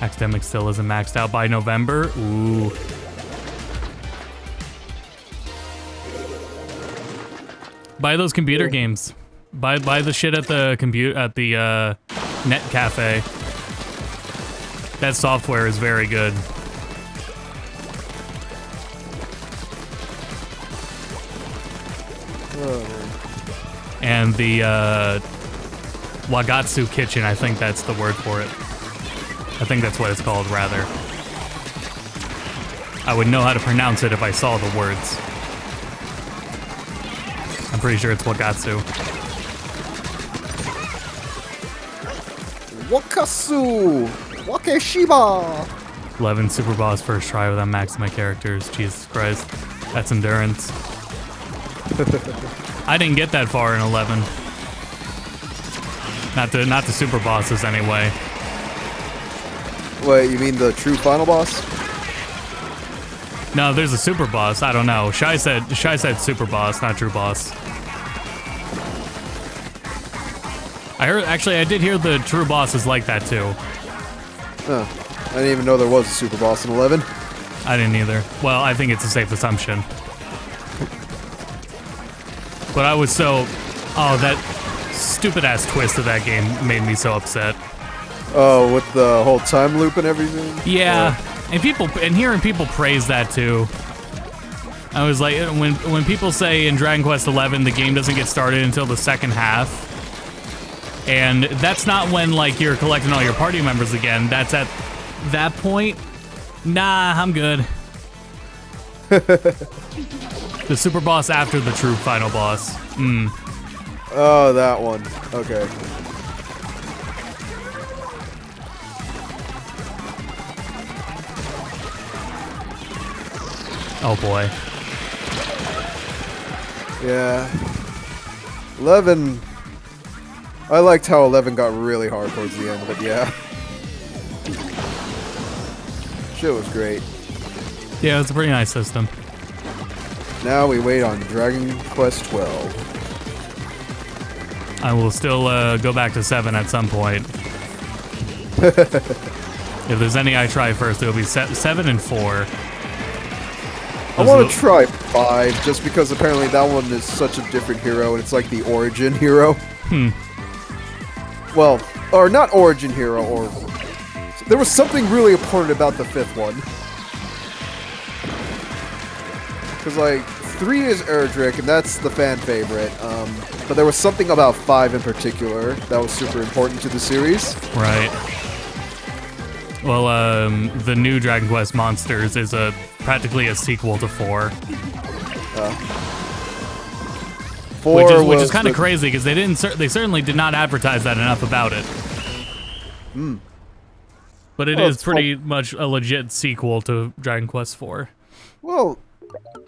Academic still isn't maxed out by November. Ooh. Buy those computer games. Buy the shit at the net cafe. That software is very good. And the Wagatsu Kitchen, I think that's the word for it. I think that's what it's called, rather. I would know how to pronounce it if I saw the words. I'm pretty sure it's Wagatsu. Wakasu! Wakeshiba! 11 Super Boss first try without maxing my characters. Jesus Christ. That's endurance. I didn't get that far in 11. Not the Super Bosses, anyway. Wait, you mean the true final boss? No, there's a Super Boss. I don't know. Shy said Super Boss, not True Boss. I did hear the True Boss is like that too. Huh. I didn't even know there was a super boss in 11. I didn't either. Well, I think it's a safe assumption. But I was so... Oh, that stupid-ass twist of that game made me so upset. Oh, with the whole time loop and everything? Yeah, and hearing people praise that too. I was like, when people say in Dragon Quest XI the game doesn't get started until the second half, and that's not when like you're collecting all your party members again. That's at that point. Nah, I'm good. The super boss after the true final boss. Oh, that one. Okay. Oh boy. Yeah. 11. I liked how 11 got really hard towards the end, but yeah. Shit was great. Yeah, it's a pretty nice system. Now we wait on Dragon Quest 12. I will still go back to 7 at some point. If there's any I try first, it'll be 7 and 4. I want to try 5, just because apparently that one is such a different hero, and it's like the origin hero. Well, or not origin hero, or... There was something really important about the 5th one. Because, like, 3 is Erdrick, and that's the fan favorite. But there was something about 5 in particular that was super important to the series. Right. Well, the new Dragon Quest Monsters is practically a sequel to 4. 4 which is kind of crazy because they certainly did not advertise that enough about it. But it is pretty much a legit sequel to Dragon Quest 4. Well,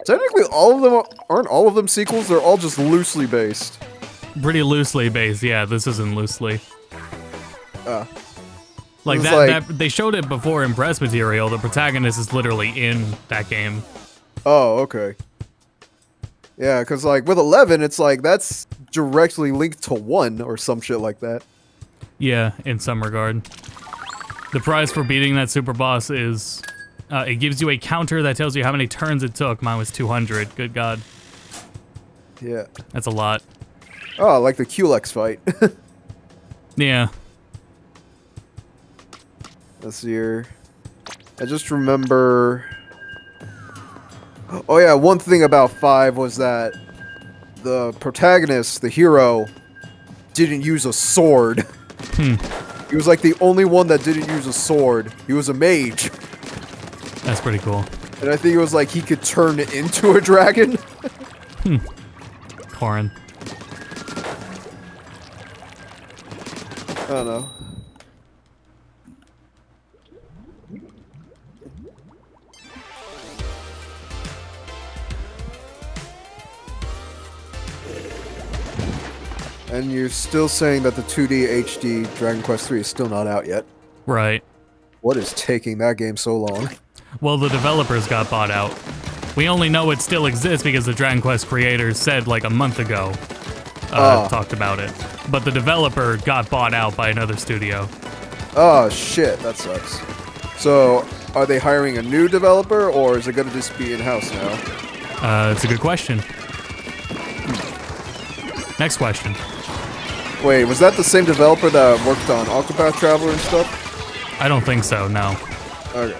technically all of them aren't all of them sequels, they're all just loosely based. Pretty loosely based, yeah, this isn't loosely. Like that they showed it before in press material, the protagonist is literally in that game. Oh, okay. Yeah, because like with 11, it's like that's directly linked to 1 or some shit like that. Yeah, in some regard. The prize for beating that super boss is, it gives you a counter that tells you how many turns it took. Mine was 200, good god. Yeah. That's a lot. Oh, like the Culex fight. Yeah. Let's see here. I just remember... Oh yeah, one thing about 5 was that the protagonist, the hero, didn't use a sword. He was like the only one that didn't use a sword. He was a mage. That's pretty cool. And I think it was like he could turn it into a dragon. Corin. I don't know. And you're still saying that the 2D HD Dragon Quest 3 is still not out yet. Right. What is taking that game so long? Well, the developers got bought out. We only know it still exists because the Dragon Quest creators said like a month ago, talked about it. But the developer got bought out by another studio. Oh shit, that sucks. So, are they hiring a new developer, or is it gonna just be in-house now? It's a good question. Next question. Wait, was that the same developer that worked on Octopath Traveler and stuff? I don't think so, no. Okay.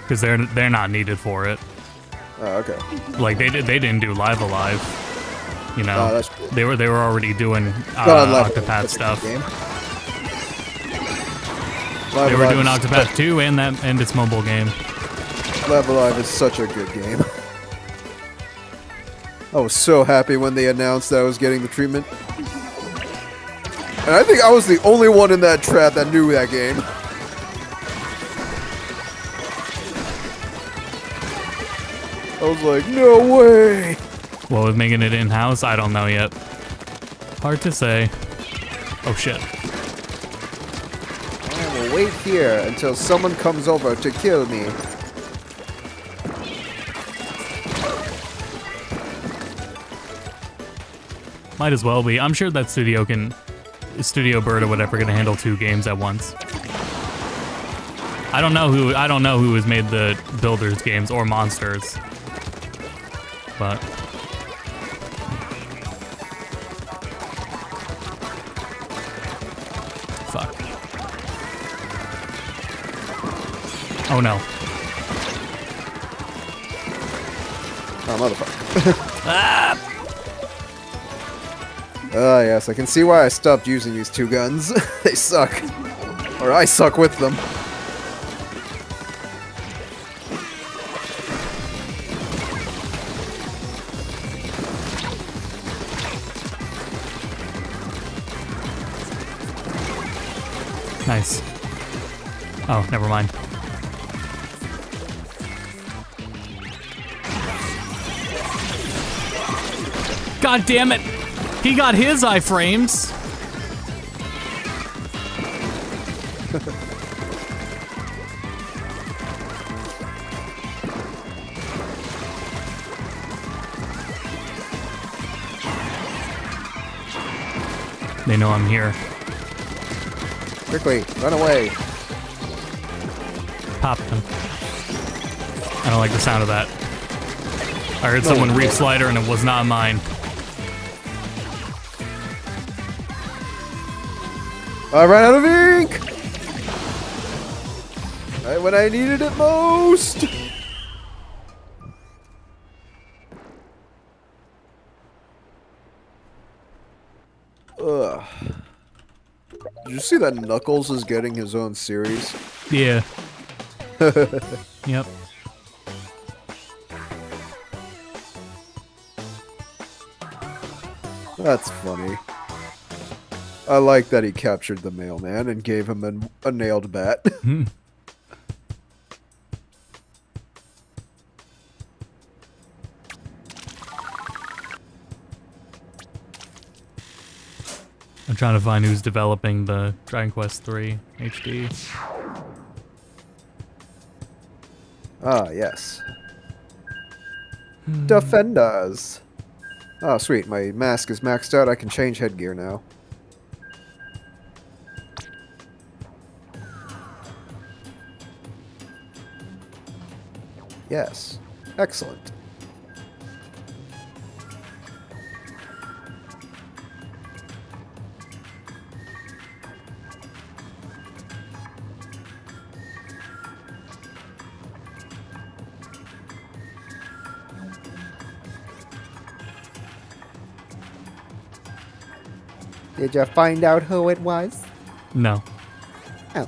Because they're not needed for it. Oh, okay. Like they didn't do Live Alive. You know, Oh, that's cool. they were already doing Live Octopath Alive, stuff. game. They were doing Octopath 2 and its mobile game. Live Alive is such a good game. I was so happy when they announced that I was getting the treatment. And I think I was the only one in that trap that knew that game. I was like, no way! Well, with making it in-house, I don't know yet. Hard to say. Oh shit. I will wait here until someone comes over to kill me. Might as well be. I'm sure that Studio Bird or whatever can handle 2 games at once. I don't know who has made the Builders games or Monsters. But fuck. Oh no. Oh, motherfucker. Ah! Ah, yes, I can see why I stopped using these 2 guns. They suck. Or I suck with them. Nice. Oh, never mind. God damn it! He got his iframes! They know I'm here. Quickly, run away. Pop them. I don't like the sound of that. I heard someone reach slider and it was not mine. I ran out of ink! Right when I needed it most! Ugh. Did you see that Knuckles is getting his own series? Yeah. Yep. That's funny. I like that he captured the mailman and gave him a nailed bat. I'm trying to find who's developing the Dragon Quest 3 HD. Ah, yes. Defenders. Oh, sweet. My mask is maxed out. I can change headgear now. Yes. Excellent. Did you find out who it was? No. Oh.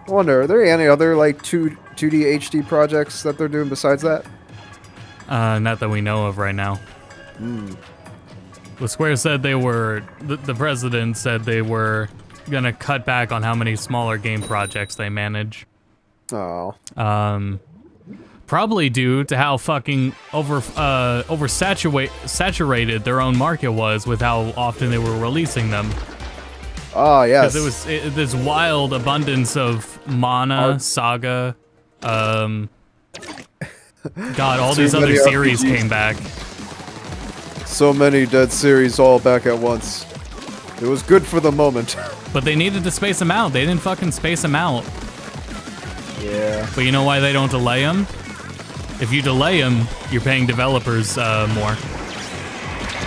I wonder, are there any other, like, 2D HD projects that they're doing besides that? Not that we know of right now. The Square said they were... The president said they were gonna cut back on how many smaller game projects they manage. Oh. Probably due to how fucking saturated their own market was with how often they were releasing them. Ah, yes. Because it was this wild abundance of Mana, Saga, God, all these other series came back. So many dead series all back at once. It was good for the moment. But they needed to space them out. They didn't fucking space them out. Yeah. But you know why they don't delay them? If you delay them, you're paying developers more.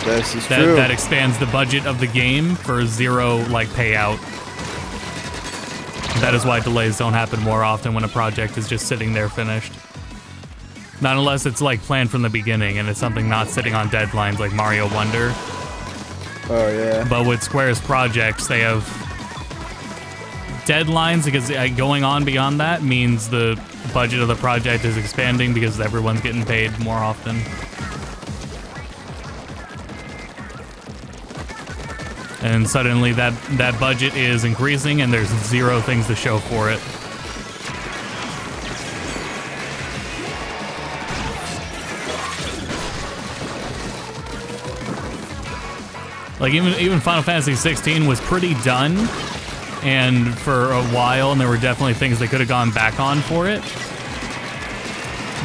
This is true. That expands the budget of the game for zero, like, payout. That is why delays don't happen more often when a project is just sitting there finished. Not unless it's, like, planned from the beginning and it's something not sitting on deadlines like Mario Wonder. Oh, yeah. But with Square's projects, they have deadlines because going on beyond that means the budget of the project is expanding because everyone's getting paid more often. And suddenly that budget is increasing and there's zero things to show for it. Like even Final Fantasy 16 was pretty done and for a while, and there were definitely things they could have gone back on for it.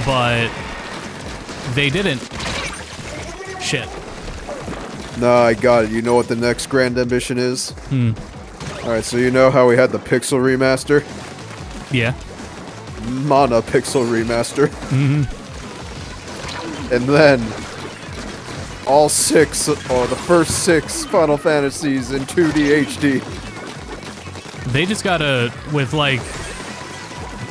But they didn't. Shit. No, I got it. You know what the next grand ambition is? Alright, so you know how we had the Pixel remaster? Yeah. Mana Pixel remaster. And then all 6, or the first 6 Final Fantasies in 2D HD. They just gotta, with like,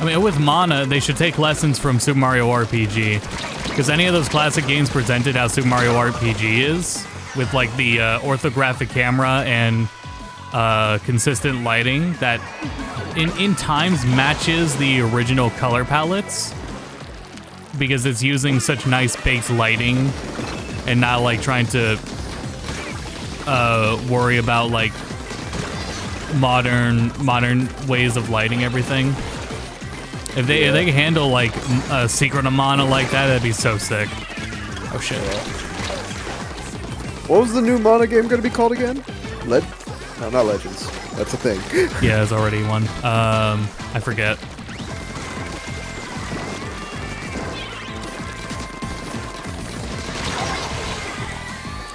I mean, with Mana, they should take lessons from Super Mario RPG. Because any of those classic games presented how Super Mario RPG is, with like the orthographic camera and consistent lighting that in times matches the original color palettes. Because it's using such nice baked lighting and not like trying to worry about like modern ways of lighting everything. If they can handle like a Secret of Mana like that, that'd be so sick. Oh shit. What was the new Mana game gonna be called again? No, not Legends. That's a thing. Yeah, there's already one. I forget.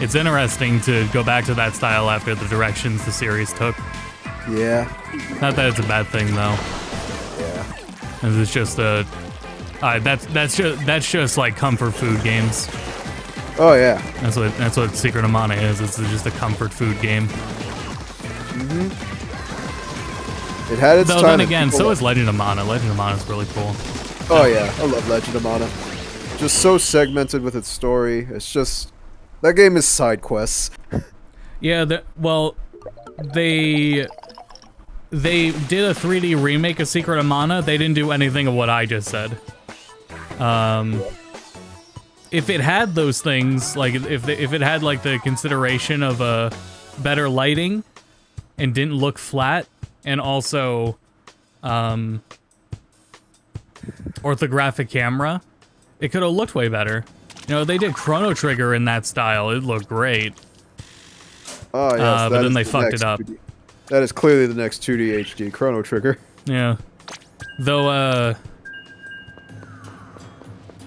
It's interesting to go back to that style after the directions the series took. Yeah. Not that it's a bad thing though. Yeah. It's just a that's just like comfort food games. Oh yeah. That's what Secret of Mana is. It's just a comfort food game. It had its time. Though then again, so is Legend of Mana. Legend of Mana is really cool. Oh yeah, I love Legend of Mana. Just so segmented with its story. It's just that game is side quests. Yeah, they did a 3D remake of Secret of Mana. They didn't do anything of what I just said. If it had those things, like if it had like the consideration of a better lighting and didn't look flat, and also orthographic camera, it could have looked way better. You know, they did Chrono Trigger in that style. It looked great. Oh yes, but then they fucked it up. 2D. That is clearly the next 2D HD Chrono Trigger. Yeah. Though,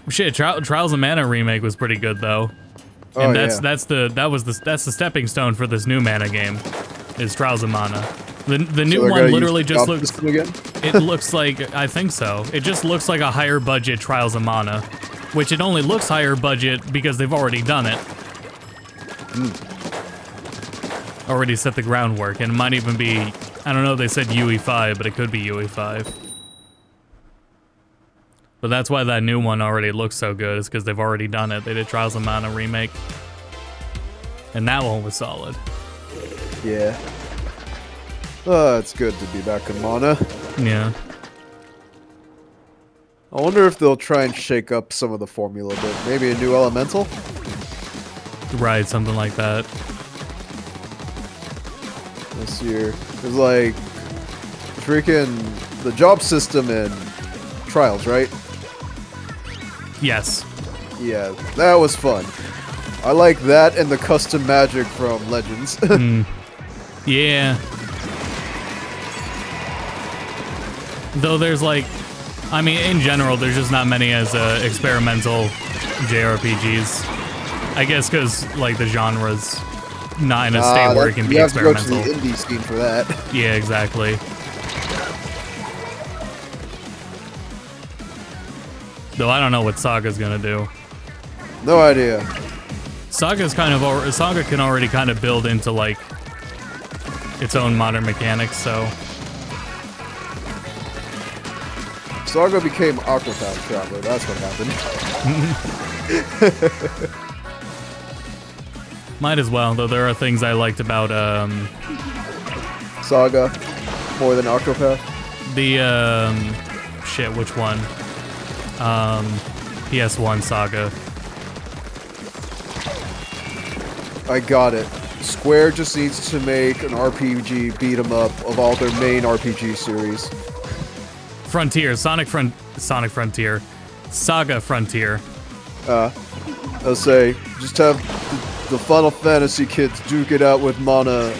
shit, Trials of Mana remake was pretty good though. And that's the stepping stone for this new Mana game, is Trials of Mana. The new one literally just looks. It looks like, I think so. It just looks like a higher budget Trials of Mana, which it only looks higher budget because they've already done it. Already set the groundwork, and it might even be, I don't know if they said UE5, but it could be UE5. But that's why that new one already looks so good, is because they've already done it. They did Trials of Mana remake. And that one was solid. Yeah. It's good to be back in Mana. Yeah. I wonder if they'll try and shake up some of the formula a bit. Maybe a new elemental? Right, something like that. This year. It's like freaking the job system in Trials, right? Yes. Yeah, that was fun. I like that and the custom magic from Legends. Yeah. Though there's like, I mean, in general, there's just not many as experimental JRPGs. I guess because like the genre's not in a state where it can be experimental. You have to go to the indie scene for that. Yeah, exactly. Though I don't know what Saga's gonna do. No idea. Saga can already kind of build into like its own modern mechanics, so. Saga became Octopath Traveler. That's what happened. Might as well, though there are things I liked about Saga more than Octopath. The shit, which one? PS1 Saga. I got it. Square just needs to make an RPG beat 'em up of all their main RPG series. Frontier, Sonic Frontier, Saga Frontier. I'll say, just have the Final Fantasy kids duke it out with Mana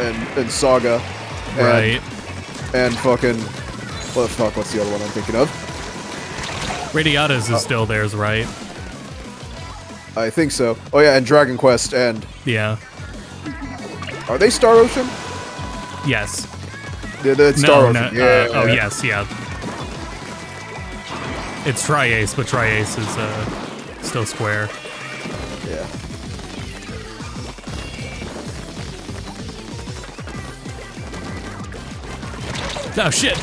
and Saga. And, Right. And fucking, what's the other one I'm thinking of? Radiatas is still theirs, right? I think so. Oh yeah, and Dragon Quest and... Yeah. Are they Star Ocean? Yes. It's Star Ocean. Yeah. Oh, yes, yeah. It's Tri-Ace, but Tri-Ace is still Square. Yeah. Oh, shit!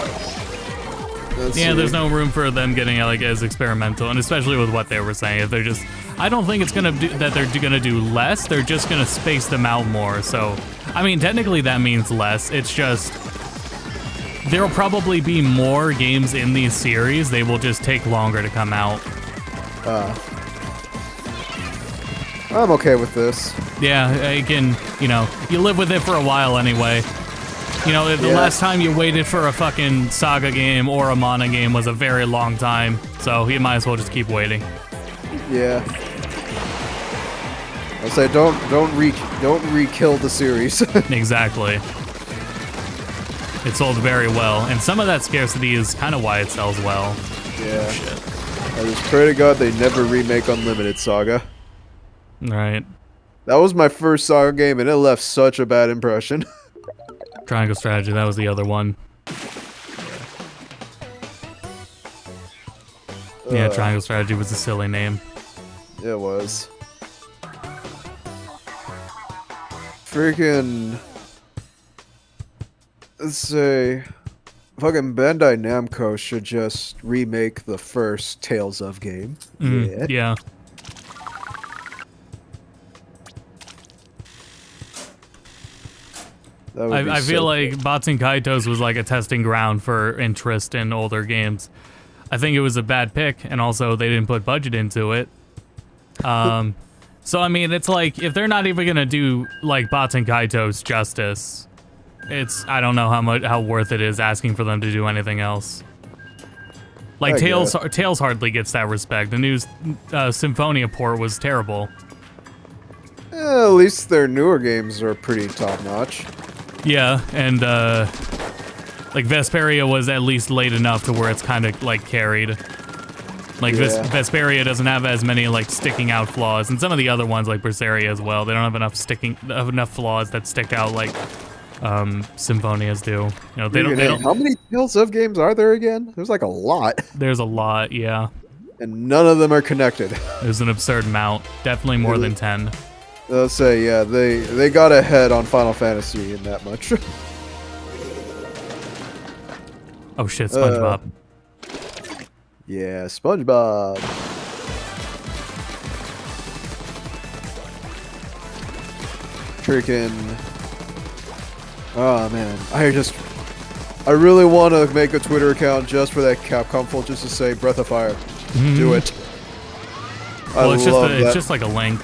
Yeah, there's no room for them getting like as experimental, and especially with what they were saying. If they're just, I don't think it's gonna do that. They're gonna do less. They're just gonna space them out more. So, I mean, technically that means less. It's just there'll probably be more games in these series. They will just take longer to come out. I'm okay with this. Yeah, again, you know, you live with it for a while anyway. You know, the last time you waited for a fucking Saga game or a Mana game was a very long time, so you might as well just keep waiting. Yeah. I'll say don't re-kill the series. Exactly. It sold very well, and some of that scarcity is kind of why it sells well. Yeah. Oh, shit. I just pray to God they never remake Unlimited Saga. Right. That was my first Saga game, and it left such a bad impression. Triangle Strategy, that was the other one. Yeah, Triangle Strategy was a silly name. It was. Freaking... Let's say... Fucking Bandai Namco should just remake the first Tales of game. Yeah. I feel like Baten Kaitos was like a testing ground for interest in older games. I think it was a bad pick, and also they didn't put budget into it. So I mean, it's like if they're not even gonna do like Baten Kaitos justice, I don't know how worth it is asking for them to do anything else. Like Tales hardly gets that respect. The new Symphonia port was terrible. At least their newer games are pretty top notch. Yeah, and like Vesperia was at least late enough to where it's kind of like carried. Like Vesperia doesn't have as many like sticking out flaws, and some of the other ones like Berseria as well. They don't have enough flaws that stick out like Symphonias do. You know, they don't. How many Tales of games are there again? There's like a lot. There's a lot, yeah. And none of them are connected. There's an absurd amount. Definitely more than 10. I'll say, yeah, they got ahead on Final Fantasy in that much. Oh shit, SpongeBob. Yeah, SpongeBob. Freaking... Oh man, I really want to make a Twitter account just for that Capcom full, just to say Breath of Fire. Do it. Well, it's just like a link.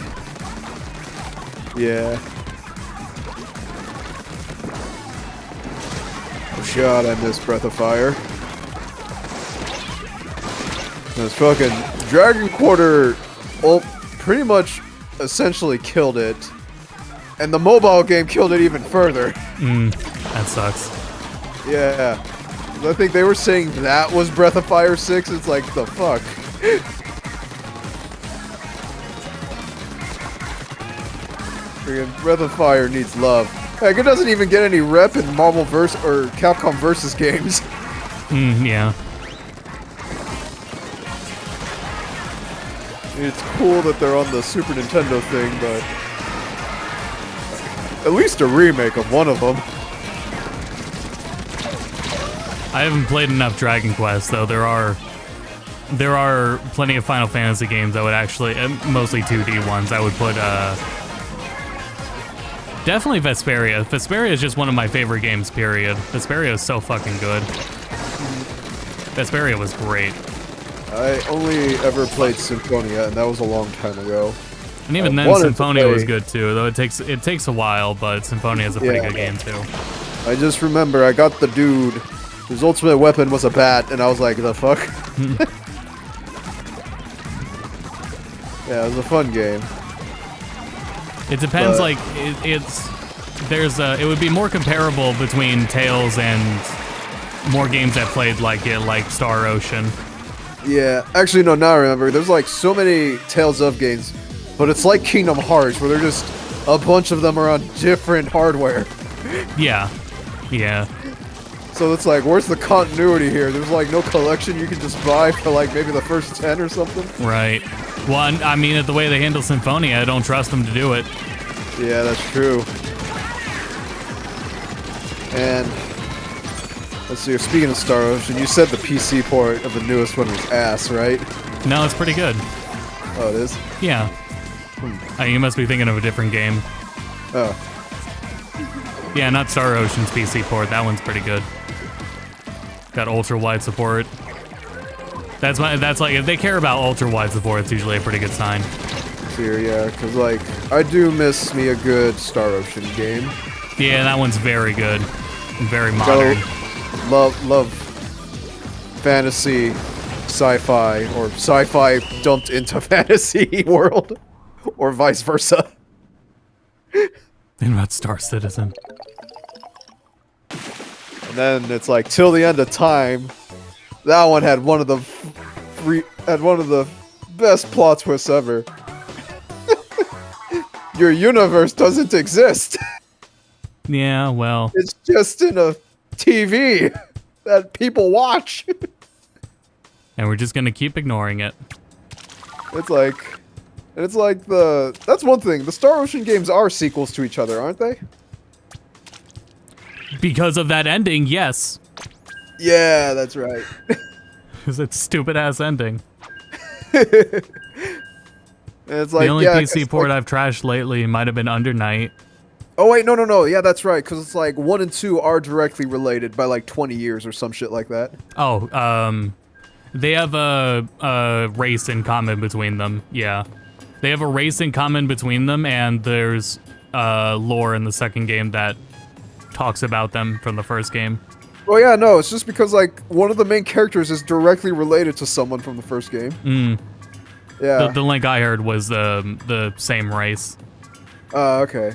Yeah. Oh god, I miss Breath of Fire. This fucking Dragon Quarter, well, pretty much essentially killed it. And the mobile game killed it even further. That sucks. Yeah. I think they were saying that was Breath of Fire 6. It's like, the fuck? Freaking Breath of Fire needs love. Heck, it doesn't even get any rep in Marvel Verse or Capcom Versus games. Yeah. It's cool that they're on the Super Nintendo thing, but at least a remake of one of them. I haven't played enough Dragon Quest, though. There are plenty of Final Fantasy games I would actually, mostly 2D ones, I would put, definitely Vesperia. Vesperia is just one of my favorite games, period. Vesperia is so fucking good. Vesperia was great. I only ever played Symphonia, and that was a long time ago. And even then, Symphonia was good too, though it takes a while, but Symphonia is a pretty good game too. I just remember I got the dude, his ultimate weapon was a bat, and I was like, the fuck? Yeah, it was a fun game. It depends, like, it would be more comparable between Tales and more games that played like it, like Star Ocean. Yeah, actually, no, now I remember. There's like so many Tales of games, but it's like Kingdom Hearts, where they're just a bunch of them are on different hardware. Yeah. Yeah. So it's like, where's the continuity here? There's like no collection you can just buy for like maybe the first 10 or something? Right. Well, I mean, the way they handle Symphonia, I don't trust them to do it. Yeah, that's true. And let's see, speaking of Star Ocean, you said the PC port of the newest one was ass, right? No, it's pretty good. Oh, it is? Yeah. You must be thinking of a different game. Oh. Yeah, not Star Ocean's PC port. That one's pretty good. Got ultra-wide support. That's like, if they care about ultra-wide support, it's usually a pretty good sign. Here, yeah, because like, I do miss me a good Star Ocean game. Yeah, that one's very good. Very modern. Love fantasy, sci-fi, or sci-fi dumped into fantasy world, or vice versa. Think about Star Citizen. And then it's like Till the End of Time. That one had one of the best plot twists ever. Your universe doesn't exist. Yeah, well. It's just in a TV that people watch. And we're just gonna keep ignoring it. It's like that's one thing. The Star Ocean games are sequels to each other, aren't they? Because of that ending, yes. Yeah, that's right. Because it's stupid-ass ending. It's like, the only PC port I've trashed lately might have been Under Night. Oh wait, no. Yeah, that's right. Because it's like 1 and 2 are directly related by like 20 years or some shit like that. Oh, they have a race in common between them. Yeah, they have a race in common between them, and there's lore in the second game that talks about them from the first game. Oh yeah, no, it's just because like one of the main characters is directly related to someone from the first game. Yeah. The link I heard was the same race. Okay.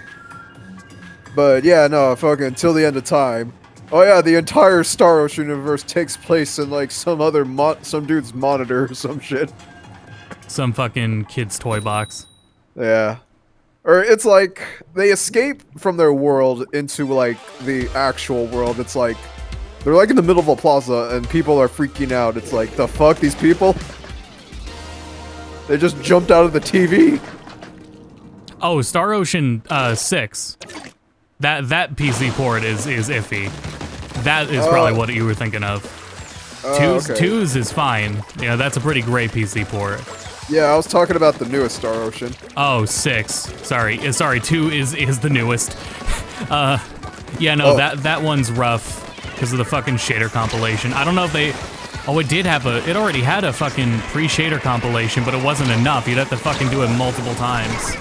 But yeah, no, fucking Till the End of Time. Oh yeah, the entire Star Ocean universe takes place in like some other some dude's monitor or some shit. Some fucking kid's toy box. Yeah. Or it's like they escape from their world into like the actual world. It's like they're like in the middle of a plaza and people are freaking out. It's like, the fuck, these people? They just jumped out of the TV. Oh, Star Ocean 6. That PC port is iffy. That is probably what you were thinking of. Twos is fine. Yeah, that's a pretty great PC port. Yeah, I was talking about the newest Star Ocean. Oh, 6. Sorry, 2 is the newest. Yeah, no, that one's rough because of the fucking shader compilation. I don't know if they. Oh, it already had a fucking pre-shader compilation, but it wasn't enough. You'd have to fucking do it multiple times.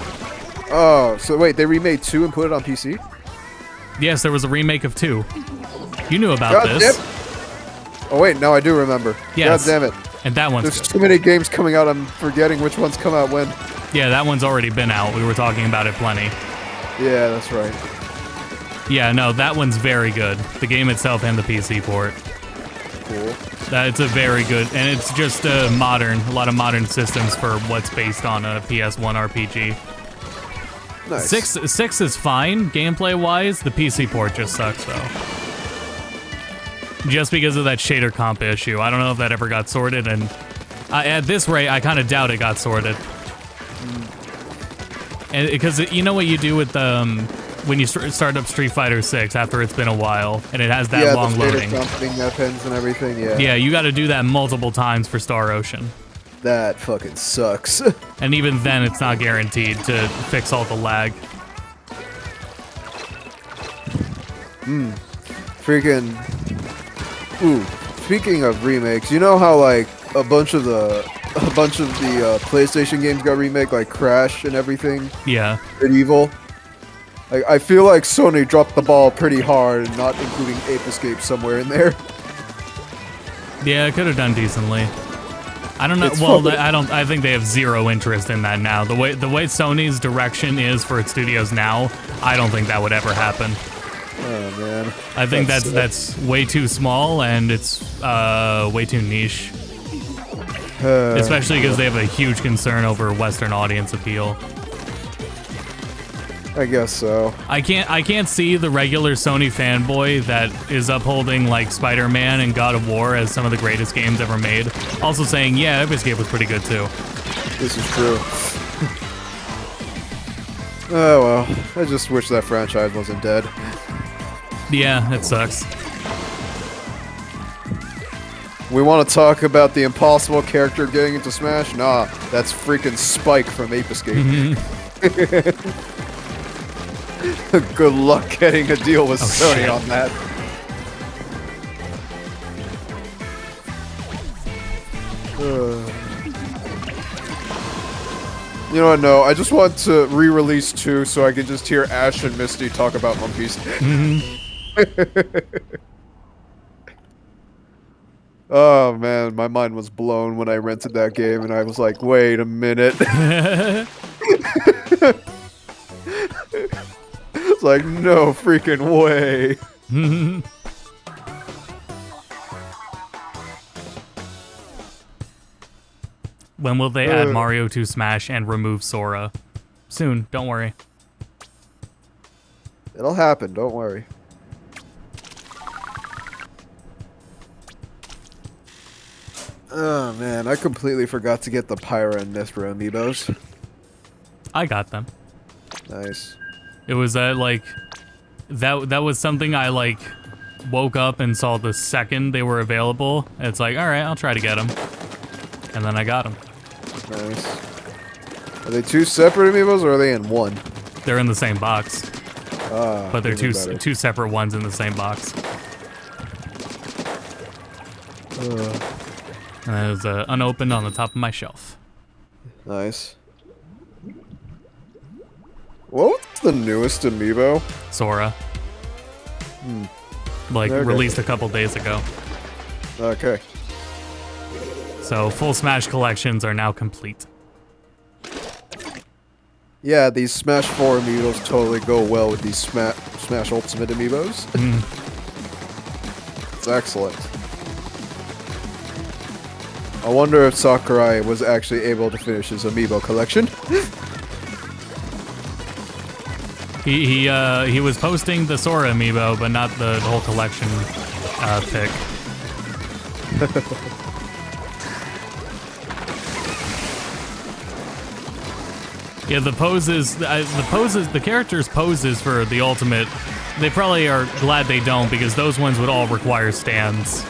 Oh, so wait, they remade 2 and put it on PC? Yes, there was a remake of 2. You knew about this. Oh wait, no, I do remember. Yes. God damn it. And that one's There's good. too many games coming out, I'm forgetting which ones come out when. Yeah, that one's already been out. We were talking about it plenty. Yeah, that's right. Yeah, no, that one's very good. The game itself and the PC port. Cool. It's a very good, and it's just a lot of modern systems for what's based on a PS1 RPG. Nice. 6 is fine, gameplay-wise. The PC port just sucks, though. Just because of that shader comp issue. I don't know if that ever got sorted, and at this rate, I kind of doubt it got sorted. And because you know what you do with when you start up Street Fighter 6 after it's been a while, and it has that long loading. Yeah, the shader comp pins and everything, yeah. Yeah, you got to do that multiple times for Star Ocean. That fucking sucks. And even then, it's not guaranteed to fix all the lag. Freaking. Ooh, speaking of remakes, you know how like a bunch of the PlayStation games got remake, like Crash and everything? Yeah. Medieval. Like, I feel like Sony dropped the ball pretty hard, not including Ape Escape somewhere in there. Yeah, it could have done decently. I don't know. It's Well, fucking- I think they have zero interest in that now. The way Sony's direction is for its studios now, I don't think that would ever happen. Oh man. I think That that's way too small and it's way too niche. Especially because they have a huge concern over Western audience appeal. I guess so. I can't see the regular Sony fanboy that is upholding like Spider-Man and God of War as some of the greatest games ever made. Also saying, yeah, Ape Escape was pretty good too. This is true. Oh well. I just wish that franchise wasn't dead. Yeah, it sucks. We want to talk about the impossible character getting into Smash? Nah, that's freaking Spike from Ape Escape. Good luck getting a deal with Sony shit. on that. You know what, no, I just want to re-release 2 so I can just hear Ash and Misty talk about One Piece. Oh man, my mind was blown when I rented that game and I was like, wait a minute. It's like, no freaking way. When will they add Mario to Smash and remove Sora? Soon, don't worry. It'll happen, don't worry. Oh man, I completely forgot to get the Pyra and Mithra amiibos. I got them. Nice. It was like that was something I like woke up and saw the second they were available. It's like, all right, I'll try to get them, and then I got them. Nice. Are they 2 separate amiibos or are they in one? They're in the same box, but they're even better. two separate ones in the same box. And it was unopened on the top of my shelf. Nice. What was the newest amiibo? Sora. Like, Okay. released a couple days ago. Okay. So, full Smash collections are now complete. Yeah, these Smash 4 amiibos totally go well with these Smash Ultimate amiibos. It's excellent. I wonder if Sakurai was actually able to finish his amiibo collection. He was posting the Sora amiibo, but not the whole collection pick. Yeah, the characters' poses for the Ultimate, they probably are glad they don't, because those ones would all require stands.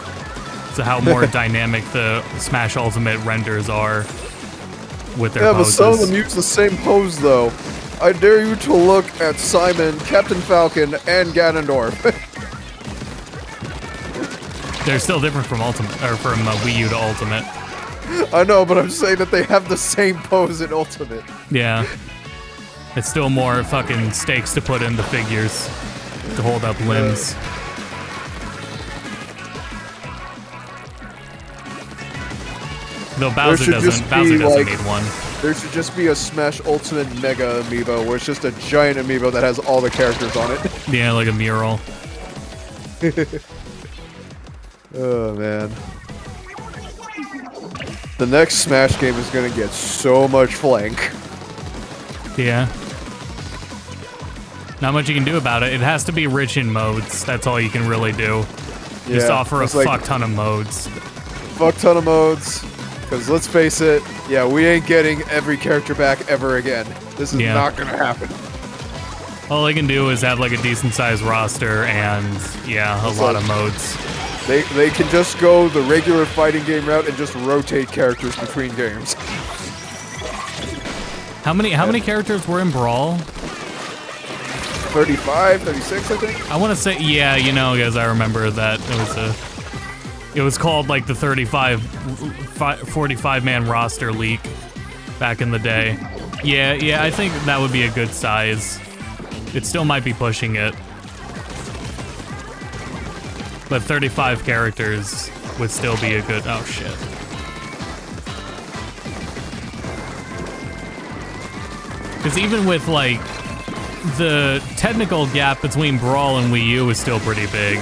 So how more dynamic the Smash Ultimate renders are with their poses. But some of them use the same pose, though. I dare you to look at Simon, Captain Falcon, and Ganondorf. They're still different from Ultimate, or from Wii U to Ultimate. I know, but I'm saying that they have the same pose in Ultimate. Yeah. It's still more fucking stakes to put in the figures to hold up limbs. Though Bowser should doesn't. just Bowser be, doesn't like- need one. There should just be a Smash Ultimate Mega Amiibo where it's just a giant amiibo that has all the characters on it. Yeah, like a mural. Oh man. The next Smash game is gonna get so much flank. Yeah. Not much you can do about it. It has to be rich in modes. That's all you can really do. Just offer a it's like fuck ton of modes. fuck ton of modes. Because let's face it, yeah, we ain't getting every character back ever again. This is not gonna happen. All they can do is have like a decent sized roster and a lot of modes. They can just go the regular fighting game route and just rotate characters between games. How many characters were in Brawl? 35, 36, I think. I want to say because I remember that it was called like the 45 man roster leak back in the day. Yeah, I think that would be a good size. It still might be pushing it. But 35 characters would still be a good... Oh, shit. Because even with, like, the technical gap between Brawl and Wii U is still pretty big.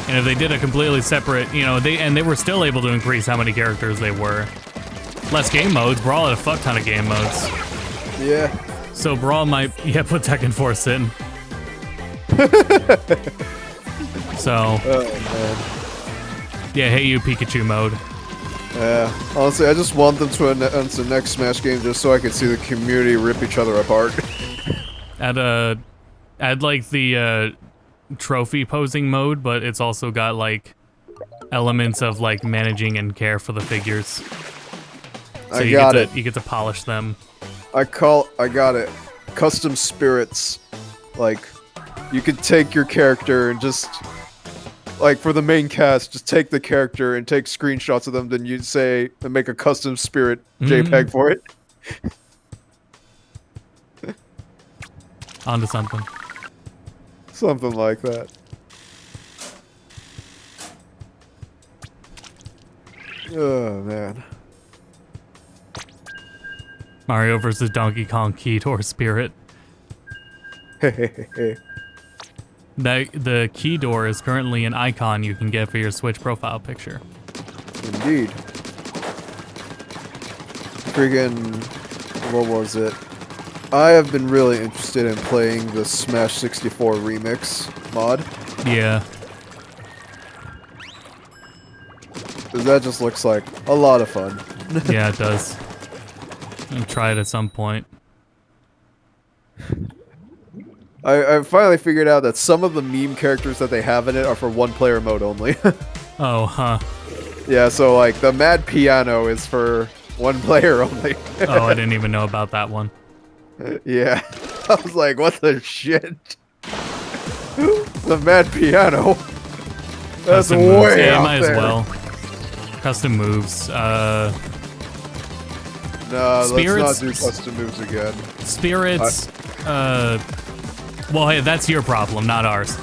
And if they did a completely separate, they were still able to increase how many characters they were. Less game modes. Brawl had a fuck ton of game modes. Yeah. So Brawl might, put Tekken Force in. So, oh man. Yeah, hey you Pikachu mode. Yeah, honestly, I just want them to announce the next Smash game just so I can see the community rip each other apart. Add like the trophy posing mode, but it's also got like elements of like managing and care for the figures. So you get to polish them. I got it. Custom spirits. Like, you could take your character and just, like, for the main cast, just take the character and take screenshots of them, then you'd say, and make a custom spirit JPEG for it. Onto something. Something like that. Oh, man. Mario vs. Donkey Kong Keydoor Spirit. Hehehe. The Keydoor is currently an icon you can get for your Switch profile picture. Indeed. Friggin', what was it? I have been really interested in playing the Smash 64 remix mod. Yeah. That just looks like a lot of fun. Yeah, it does. I'll try it at some point. I finally figured out that some of the meme characters that they have in it are for one-player mode only. Oh, huh. Yeah, so like the Mad Piano is for one player only. Oh, I didn't even know about that one. Yeah. I was like, what the shit? The Mad Piano? That's Custom moves. way Yeah, out might there. as well. Custom moves. No, Spirits- let's not do custom moves again. Spirits. Well, hey, that's your problem, not ours.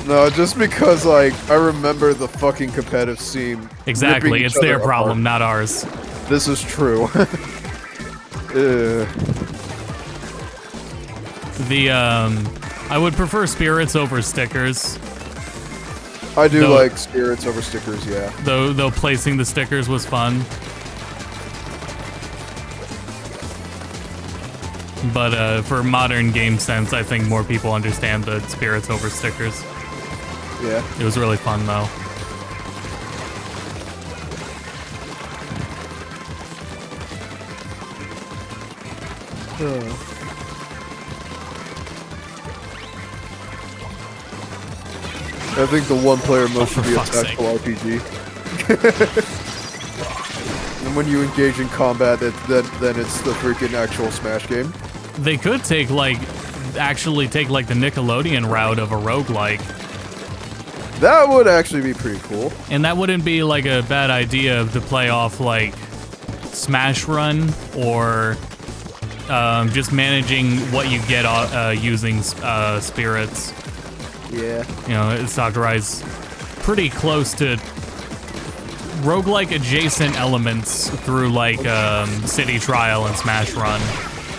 No, just because, like, I remember the fucking competitive scene. Exactly, ripping it's each their other problem, apart. not ours. This is true. I would prefer spirits over stickers. I do Though- like spirits over stickers, yeah. Though placing the stickers was fun. But for modern game sense, I think more people understand the spirits over stickers. Yeah. It was really fun though. I think the one-player mode for should be a fuck's sake. tactical RPG. And when you engage in combat, then it's the freaking actual Smash game. They could actually take like the Nickelodeon route of a roguelike. That would actually be pretty cool. And that wouldn't be like a bad idea to play off like Smash Run or just managing what you get using spirits. Yeah. You know, Sakurai's pretty close to roguelike adjacent elements through like City Trial and Smash Run.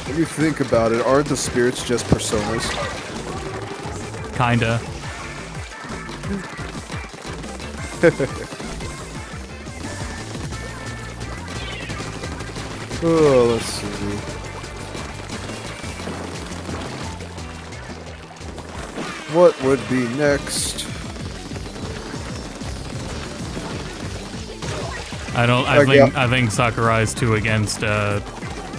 When you think about it, aren't the spirits just personas? Kinda. Oh, let's see. What would be next? I think Sakurai's too against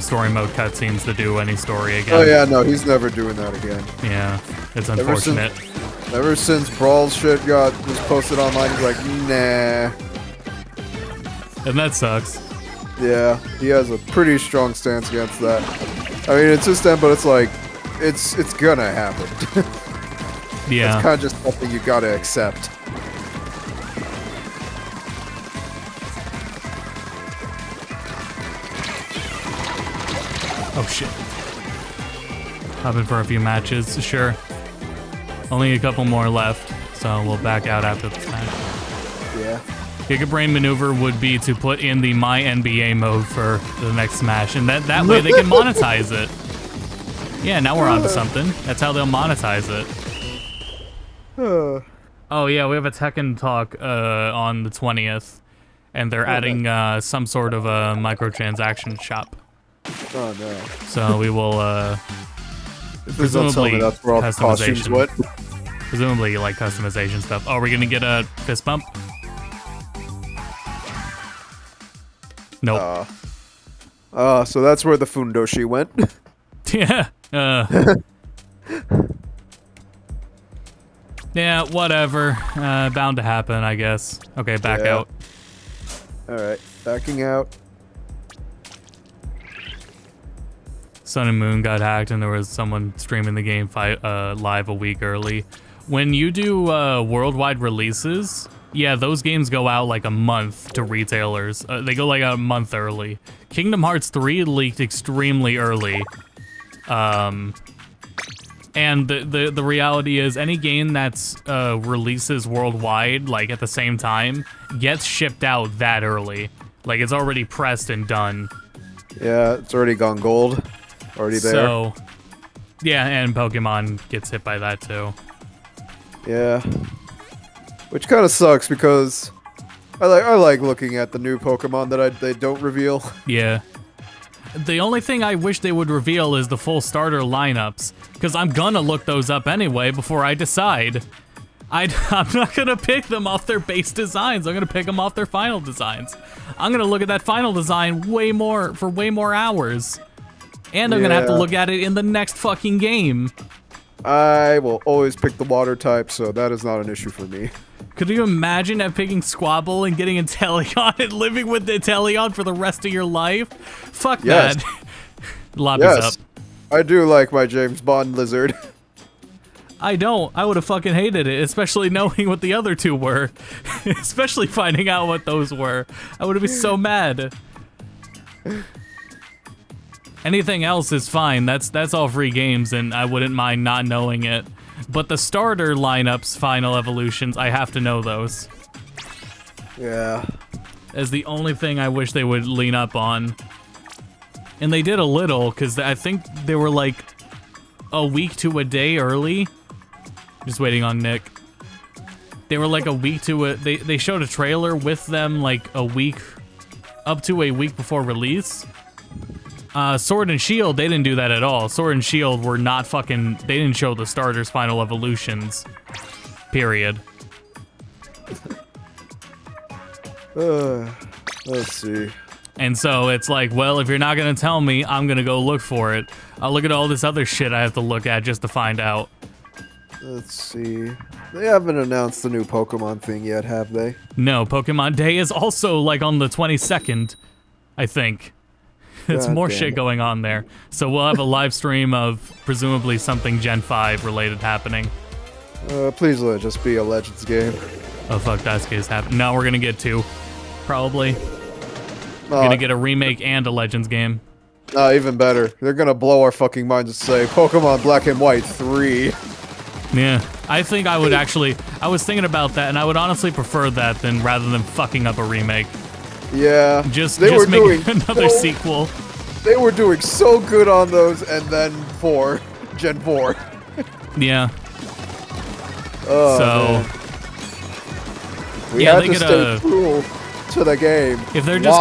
story mode cutscenes to do any story again. Oh yeah, no, he's never doing that again. Yeah, it's unfortunate. Ever since Brawl's shit was posted online, he's like, nah. And that sucks. Yeah, he has a pretty strong stance against that. I mean, it's just them, but it's like, it's gonna happen. Yeah. It's kind of just something you gotta accept. Oh shit. Hopping for a few matches, sure. Only a couple more left, so we'll back out after this match. Yeah. Giga Brain maneuver would be to put in the My NBA mode for the next Smash, and that way they can monetize it. Yeah, now we're on to something. That's how they'll monetize it. Oh yeah, we have a Tekken talk on the 20th, and they're adding some sort of a microtransaction shop. Oh no. So we will Please don't tell me that's where all the costumes went. Presumably like customization stuff. Oh, we're gonna get a fist bump? Nope. So that's where the Fundoshi went. Yeah. Yeah, whatever. Bound to happen, I guess. Okay, back out. Alright, backing out. Sun and Moon got hacked and there was someone streaming the game live a week early. When you do worldwide releases, yeah, those games go out like a month to retailers. They go like a month early. Kingdom Hearts 3 leaked extremely early. And the reality is any game that's releases worldwide, like at the same time, gets shipped out that early. Like it's already pressed and done. Yeah, it's already gone gold. Already there. So, yeah, and Pokemon gets hit by that too. Yeah. Which kind of sucks because I like looking at the new Pokemon that they don't reveal. Yeah. The only thing I wish they would reveal is the full starter lineups, because I'm gonna look those up anyway before I decide. I'm not gonna pick them off their base designs. I'm gonna pick them off their final designs. I'm gonna look at that final design for way more hours. And I'm gonna have to look at it in the next fucking game. I will always pick the water type, so that is not an issue for me. Could you imagine picking Squabble and getting Inteleon and living with Inteleon for the rest of your life? Fuck that. Lobby's up. I do like my James Bond lizard. I don't. I would have fucking hated it, especially knowing what the other two were. Especially finding out what those were. I would have been so mad. Anything else is fine. That's all free games, and I wouldn't mind not knowing it. But the starter lineups, final evolutions, I have to know those. Yeah. As the only thing I wish they would lean up on. And they did a little, because I think they were like a week to a day early. Just waiting on Nick. They were like a week to a... They showed a trailer with them like a week... Up to a week before release. Sword and Shield, they didn't do that at all. Sword and Shield were not fucking... They didn't show the starters' final evolutions. Period. Let's see. And so it's like, well, if you're not gonna tell me, I'm gonna go look for it. I'll look at all this other shit I have to look at just to find out. Let's see. They haven't announced the new Pokemon thing yet, have they? No, Pokemon Day is also like on the 22nd, I think. It's more shit going on there. So we'll have a live stream of presumably something Gen 5 related happening. Please let it just be a Legends game. Oh fuck, that's case happening. No, we're gonna get two. Probably. We're gonna get a remake and a Legends game. Even better. They're gonna blow our fucking minds and say, Pokemon Black and White 3. Yeah. I think I would actually. I was thinking about that, and I would honestly prefer that than rather than fucking up a remake. Yeah. Just they were make doing another sequel. They were doing so good on those, and then Gen 4. Yeah. Oh, so. man. We Yeah, had they to could, stay true to the game. If they're just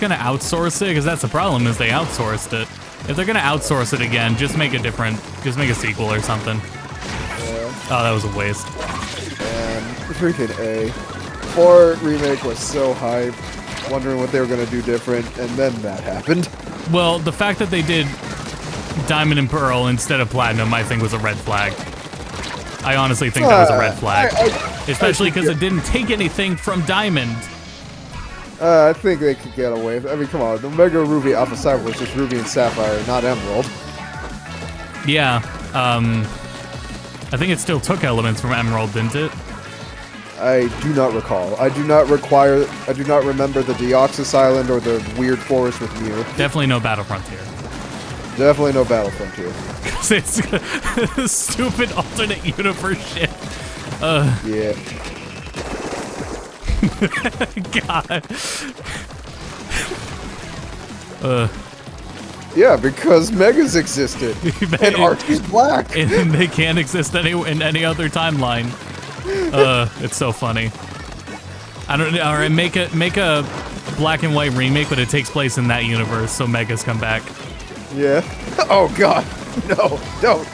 gonna outsource it, because that's the problem is they outsourced it. If they're gonna outsource it again, just make a sequel or something. Yeah. Oh, that was a waste. And freaking A. 4 remake was so hype, wondering what they were gonna do different, and then that happened. Well, the fact that they did Diamond and Pearl instead of Platinum, I think was a red flag. I honestly think that was a red flag. Especially because it didn't take anything from Diamond. I think they could get away with it. I mean, come on. The Mega Ruby Alpha Cyber was just Ruby and Sapphire, not Emerald. Yeah. I think it still took elements from Emerald, didn't it? I do not recall. I do not remember the Deoxys Island or the weird forest with Mew. Definitely no Battle Frontier. Definitely no Battle Frontier. Because it's stupid alternate universe shit. Yeah. God. Yeah, because Megas existed. And Archie's black. And they can't exist in any other timeline. It's so funny. I don't know. All right, make a black and white remake, but it takes place in that universe, so Megas come back. Yeah. Oh God. No. Don't.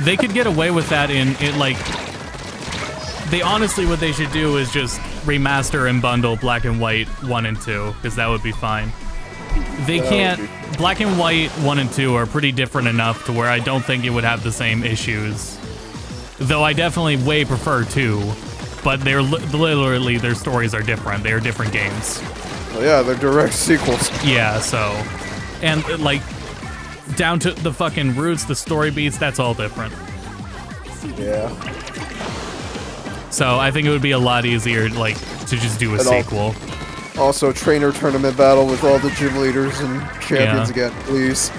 They could get away with that in like. They honestly, what they should do is just remaster and bundle Black and White 1 and 2, because that would be fine. They can't. Black and White 1 and 2 are pretty different enough to where I don't think it would have the same issues. Though I definitely way prefer 2, but they're literally their stories are different. They are different games. Well, yeah, they're direct sequels. Yeah, so, and like down to the fucking roots, the story beats, that's all different. Yeah. So I think it would be a lot easier, like, to just do a sequel. Also, trainer tournament battle with all the gym leaders and champions again, please.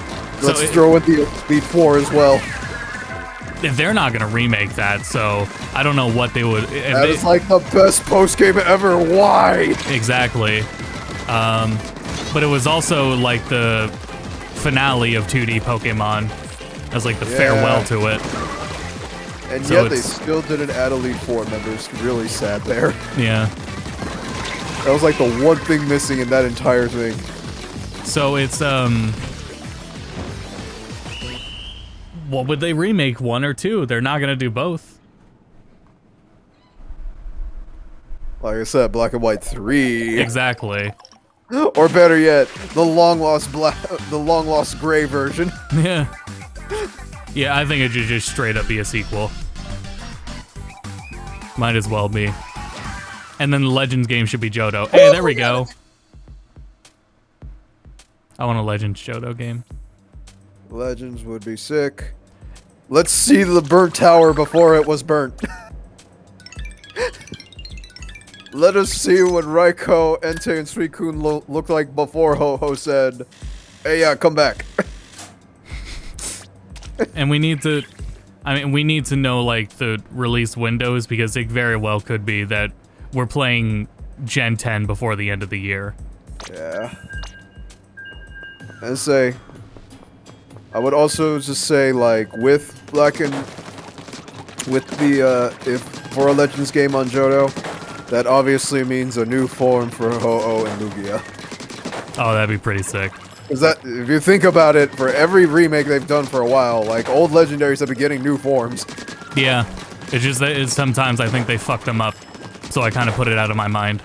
Let's throw in the Elite Four as well. They're not gonna remake that, so I don't know what they would. That is like the best post game ever. Why? Exactly. But it was also like the finale of 2D Pokemon. It was like the farewell to it. And so yet they still didn't add Elite Four members. Really sad there. Yeah. That was like the one thing missing in that entire thing. So it's what would they remake, 1 or 2? They're not gonna do both. Like I said, Black and White 3. Exactly. Or better yet, the long lost gray version. Yeah. Yeah, I think it should just straight up be a sequel. Might as well be. And then the Legends game should be Johto. Hey, there we go. I want a Legends Johto game. Legends would be sick. Let's see the burnt tower before it was burnt. Let us see what Raikou, Entei, and Suicune looked like before Ho-Ho said, "Hey, yeah, come back." And we need to, we need to know, like, the release windows, because it very well could be that we're playing Gen 10 before the end of the year. Yeah. And say, I would also just say, like, with if for a Legends game on Johto, that obviously means a new form for Ho-Oh and Lugia. Oh, that'd be pretty sick. Because that, if you think about it, for every remake they've done for a while, like, old legendaries have been getting new forms. Yeah. It's just that sometimes I think they fucked them up, so I kind of put it out of my mind.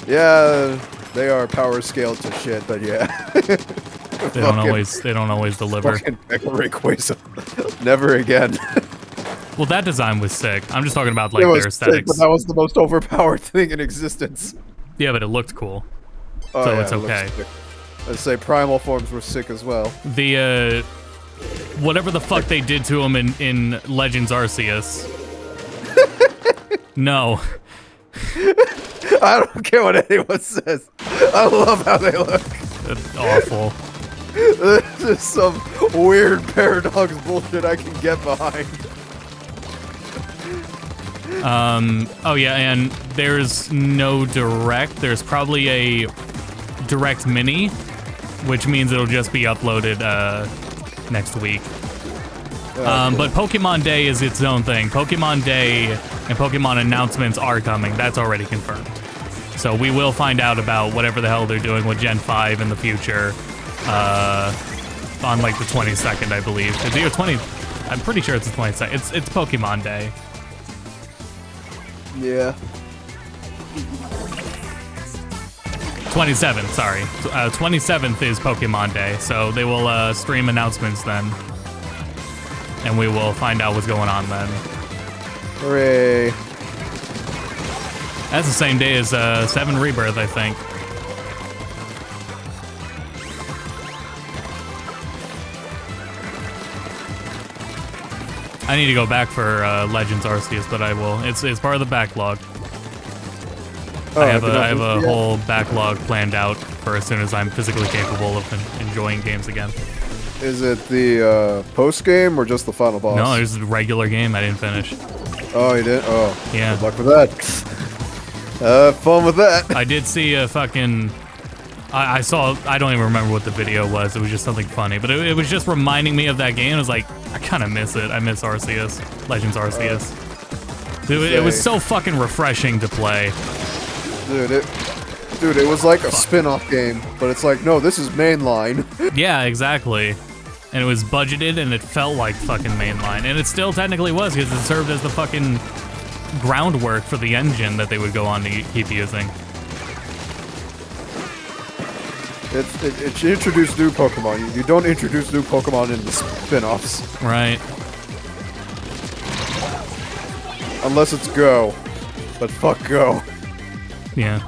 Yeah, they are power scaled to shit, but yeah. They don't always deliver. Fucking Rayquaza. Never again. Well, that design was sick. I'm just talking about, like, their aesthetics. Sick, but that was the most overpowered thing in existence. Yeah, but it looked cool. Oh, so yeah, it's okay. Let's say primal forms were sick as well. The, whatever the fuck they did to him in Legends Arceus. No. I don't care what anyone says. I love how they look. That's awful. This is some weird paradox bullshit I can get behind. Oh yeah, and there's no direct. There's probably a direct mini, which means it'll just be uploaded next week. But Pokemon Day is its own thing. Pokemon Day and Pokemon announcements are coming. That's already confirmed. So we will find out about whatever the hell they're doing with Gen 5 in the future on like the 22nd, I believe. It's either 20. I'm pretty sure it's the 22nd. It's Pokemon Day. Yeah. 27th, sorry. 27th is Pokemon Day, so they will stream announcements then. And we will find out what's going on then. Hooray. That's the same day as 7 Rebirth, I think. I need to go back for Legends Arceus, but I will. It's part of the backlog. I have a whole backlog planned out for as soon as I'm physically capable of enjoying games again. Is it the post game or just the final boss? No, there's a regular game I didn't finish. Oh, you did? Oh, yeah. Good luck with that. Have fun with that. I did see a fucking. I saw. I don't even remember what the video was. It was just something funny, but it was just reminding me of that game. I was like, I kind of miss it. I miss Arceus, Legends Arceus. Dude, it was so fucking refreshing to play. Dude, it was like a spin-off game, but it's like, no, this is mainline. Yeah, exactly. And it was budgeted, and it felt like fucking mainline, and it still technically was because it served as the fucking groundwork for the engine that they would go on to keep using. It introduced new Pokemon. You don't introduce new Pokemon in the spin-offs. Right. Unless it's Go. But fuck Go. Yeah.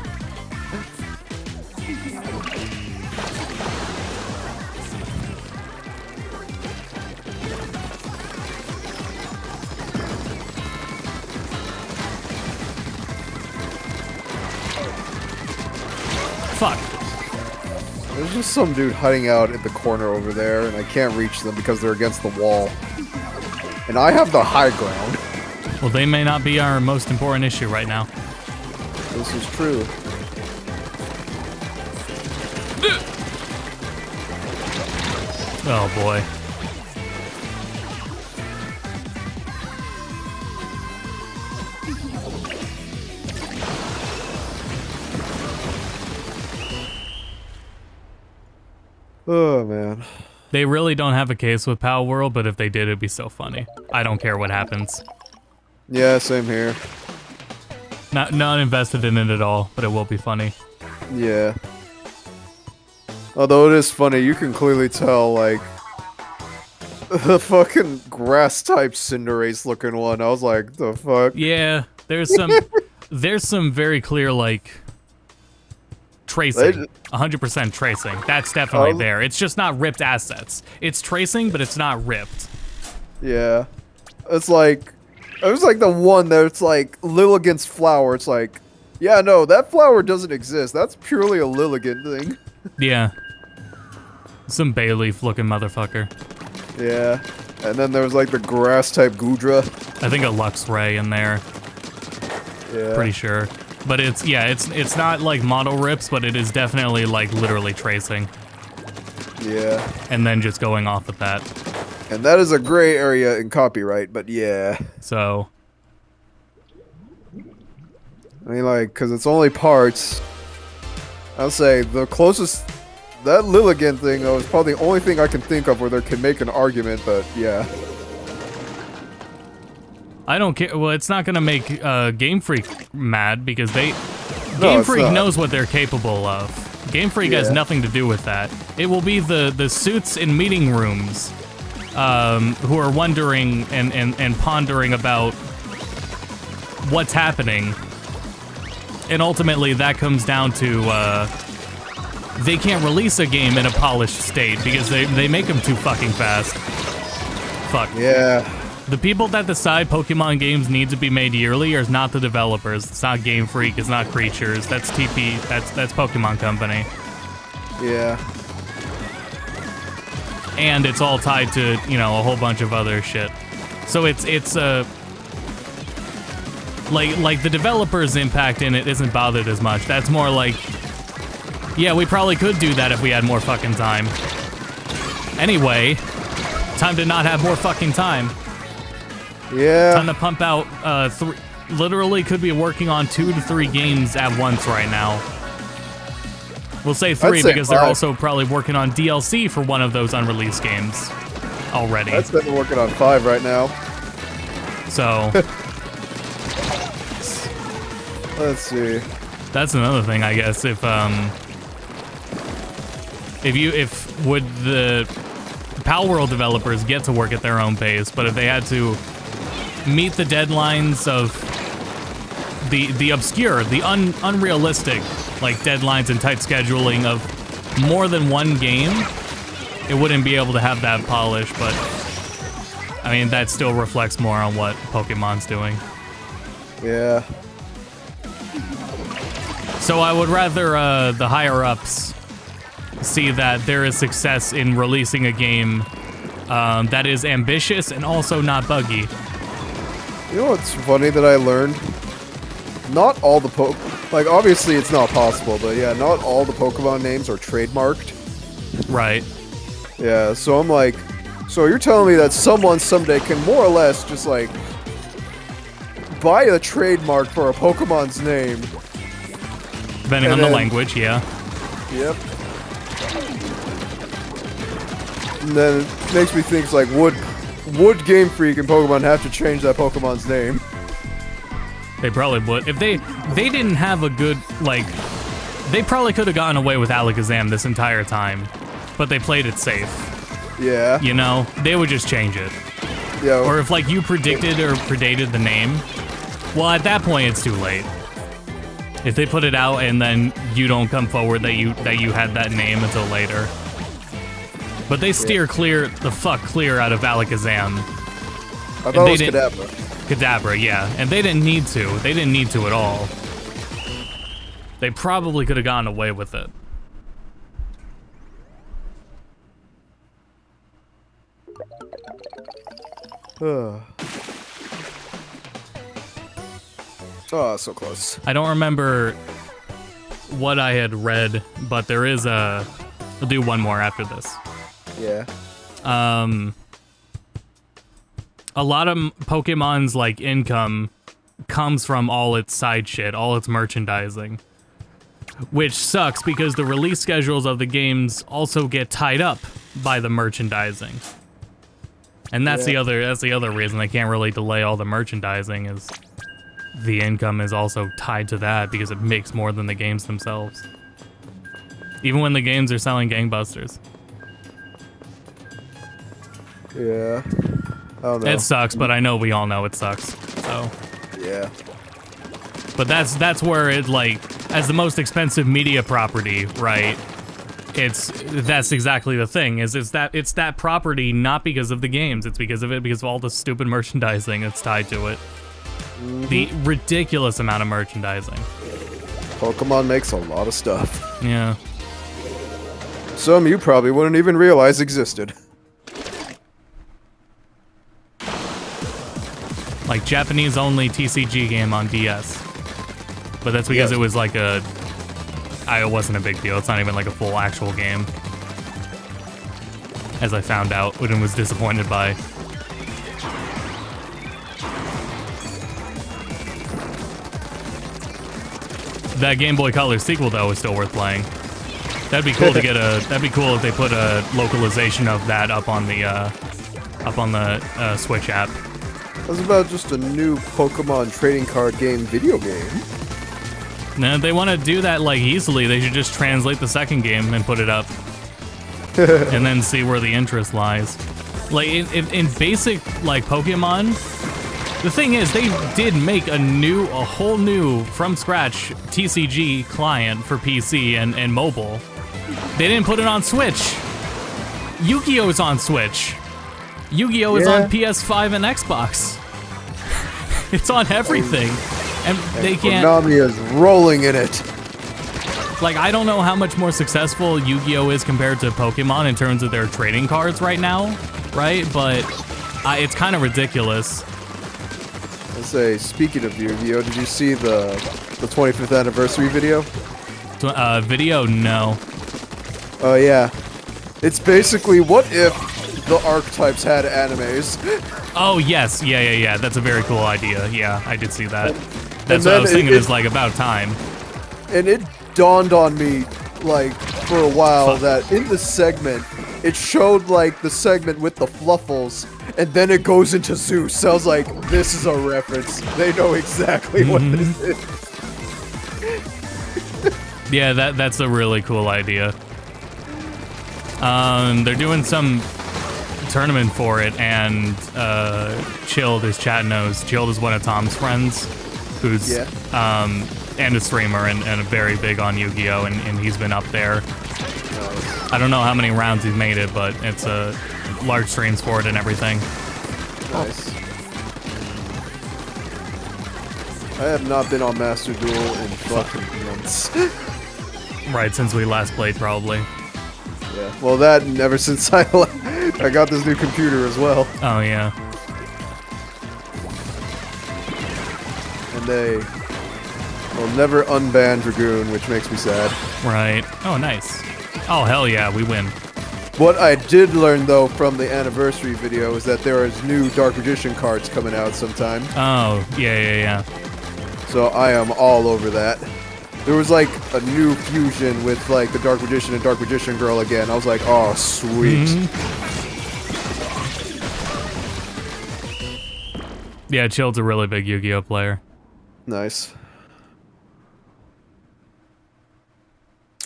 Fuck. There's just some dude hiding out in the corner over there, and I can't reach them because they're against the wall. And I have the high ground. Well, they may not be our most important issue right now. This is true. Oh boy. Oh, man. They really don't have a case with Pal World, but if they did, it'd be so funny. I don't care what happens. Yeah, same here. Not invested in it at all, but it will be funny. Yeah. Although it is funny, you can clearly tell, like, the fucking grass-type Cinderace looking one. I was like, the fuck? Yeah, there's some very clear, like, tracing. 100% tracing. That's definitely there. It's just not ripped assets. It's tracing, but it's not ripped. Yeah. It's like, it was like the one that's like, Lilligant's flower. It's like, yeah, no, that flower doesn't exist. That's purely a Lilligant thing. Yeah. Some Bayleaf looking motherfucker. Yeah. And then there was like the grass-type Goodra. I think a Luxray in there. Yeah. Pretty sure. But it's not like model rips, but it is definitely like literally tracing. Yeah. And then just going off of that. And that is a gray area in copyright, but yeah. So. I mean, like, because it's only parts. I'll say the closest. That Lilligant thing, though, is probably the only thing I can think of where they can make an argument, but yeah. I don't care. Well, it's not gonna make Game Freak mad because Game Freak knows what they're capable of. Game Freak has nothing to do with that. It will be the suits in meeting rooms who are wondering and pondering about what's happening, and ultimately that comes down to they can't release a game in a polished state because they make them too fucking fast. Fuck. Yeah. The people that decide Pokemon games need to be made yearly are not the developers. It's not Game Freak. It's not Creatures. That's TP. That's Pokemon Company. Yeah. And it's all tied to, you know, a whole bunch of other shit. So it's Like the developer's impact in it isn't bothered as much. That's more like, yeah, we probably could do that if we had more fucking time. Anyway, time to not have more fucking time. Yeah. Time to pump out, literally could be working on 2 to 3 games at once right now. We'll say 3 because they're also probably working on DLC for one of those unreleased games already. I'd say they're working on 5 right now. So... Let's see. That's another thing, I guess. If would the Pal World developers get to work at their own pace, but if they had to meet the deadlines of the obscure, the unrealistic, like deadlines and tight scheduling of more than one game, it wouldn't be able to have that polish. But I mean, that still reflects more on what Pokemon's doing. Yeah. So I would rather the higher-ups see that there is success in releasing a game that is ambitious and also not buggy. You know what's funny that I learned? Not all the like, obviously it's not possible, but yeah, not all the Pokemon names are trademarked. Right. Yeah, so I'm like, so you're telling me that someone someday can more or less just, like, buy a trademark for a Pokemon's name. Depending on the language, yeah. Yep. And then it makes me think, like, would Game Freak and Pokemon have to change that Pokemon's name? They probably would. If they didn't have a good, like, they probably could have gotten away with Alakazam this entire time, but they played it safe. Yeah. You know, they would just change it. Yeah. Or if, like, you predicted or predated the name, well, at that point, it's too late. If they put it out and then you don't come forward that you had that name until later. But they steer clear out of Alakazam. I thought it was Kadabra. Kadabra, yeah. And they didn't need to. They didn't need to at all. They probably could have gotten away with it. Oh, so close. I don't remember what I had read, but there is a... We'll do one more after this. Yeah. A lot of Pokemon's, like, income comes from all its side shit, all its merchandising. Which sucks because the release schedules of the games also get tied up by the merchandising. And that's the other reason they can't really delay all the merchandising is the income is also tied to that because it makes more than the games themselves. Even when the games are selling gangbusters. Yeah. I don't know. It sucks, but I know we all know it sucks. So. Yeah. But that's where it, like, as the most expensive media property, right? That's exactly the thing. It's that property not because of the games. It's because of all the stupid merchandising that's tied to it. Mm-hmm. The ridiculous amount of merchandising. Pokemon makes a lot of stuff. Yeah. Some you probably wouldn't even realize existed. Like Japanese-only TCG game on DS. But that's because it was like it wasn't a big deal. It's not even like a full actual game. As I found out, and was disappointed by. That Game Boy Color sequel, though, is still worth playing. That'd be cool to get a. That'd be cool if they put a localization of that up on the Switch app. That's about just a new Pokemon trading card game video game. No, if they want to do that like easily, they should just translate the second game and put it up, and then see where the interest lies. Like in basic like Pokemon, the thing is they did make a whole new from scratch TCG client for PC and mobile. They didn't put it on Switch. Yu-Gi-Oh's on Switch. Yu-Gi-Oh is on PS5 and Xbox. It's on everything. And they can't... Konami is rolling in it. Like, I don't know how much more successful Yu-Gi-Oh is compared to Pokemon in terms of their trading cards right now, right? But it's kind of ridiculous. say, speaking of Yu-Gi-Oh, did you see the 25th anniversary video? Video? No. Oh yeah. It's basically, what if the archetypes had animes? Oh, yes. Yeah. That's a very cool idea. Yeah, I did see that. That's what I was thinking is, like, about time. And it dawned on me, like, for a while that in the segment, it showed, like, the segment with the Fluffles, and then it goes into Zeus. So I was like, this is a reference. They know exactly what this is. Yeah, that's a really cool idea. They're doing some tournament for it, and Chilled is chat knows. Chilled is one of Tom's friends, who's and a streamer and very big on Yu-Gi-Oh, and he's been up there. I don't know how many rounds he's made it, but it's a large streams for it and everything. Nice. I have not been on Master Duel in fucking months. Right, since we last played, probably. Yeah. Well, that and ever since I got this new computer as well. Oh yeah. And they will never unban Dragoon, which makes me sad. Right. Oh, nice. Oh, hell yeah, we win. What I did learn, though, from the anniversary video is that there is new Dark Magician cards coming out sometime. Oh, yeah. So I am all over that. There was, like, a new fusion with, like, the Dark Magician and Dark Magician Girl again. I was like, oh, sweet. Yeah, Chilled's a really big Yu-Gi-Oh player. Nice.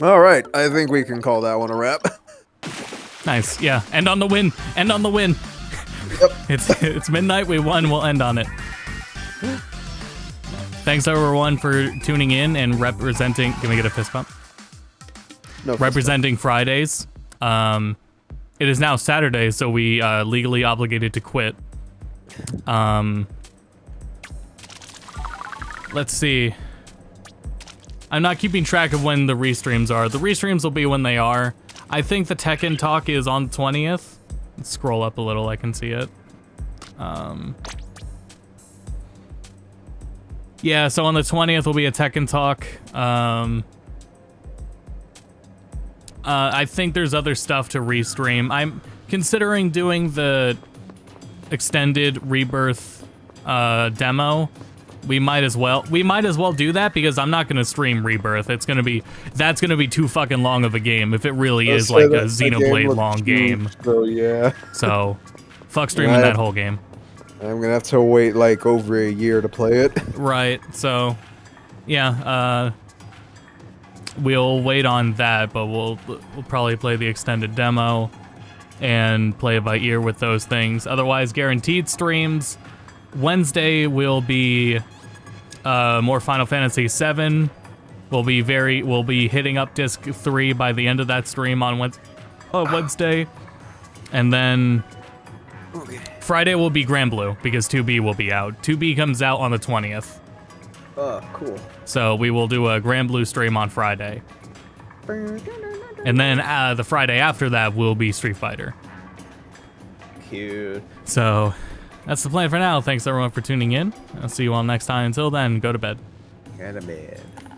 All right, I think we can call that one a wrap. Nice, yeah. End on the win. End on the win. Yep. It's midnight. We won. We'll end on it. Thanks everyone for tuning in and representing. Can we get a fist bump? No. Representing Fridays. It is now Saturday, so we legally obligated to quit. Let's see. I'm not keeping track of when the restreams are. The restreams will be when they are. I think the Tekken talk is on the 20th. Let's scroll up a little, I can see it. Yeah, so on the 20th will be a Tekken talk. I think there's other stuff to restream. I'm considering doing the extended Rebirth demo. We might as well do that because I'm not gonna stream Rebirth. That's gonna be too fucking long of a game if it really is like a Xenoblade long game. So yeah. So, fuck streaming that whole game. I'm gonna have to wait like over a year to play it. Right. So, yeah. We'll wait on that, but we'll probably play the extended demo and play it by ear with those things. Otherwise, guaranteed streams. Wednesday will be more Final Fantasy VII. We'll be hitting up Disc 3 by the end of that stream on Wednesday. And then Friday will be Grand Blue because 2B will be out. 2B comes out on the 20th. Oh, cool. So we will do a Grand Blue stream on Friday. And then the Friday after that will be Street Fighter. Cute. So that's the plan for now. Thanks everyone for tuning in. I'll see you all next time. Until then, go to bed. Go to bed.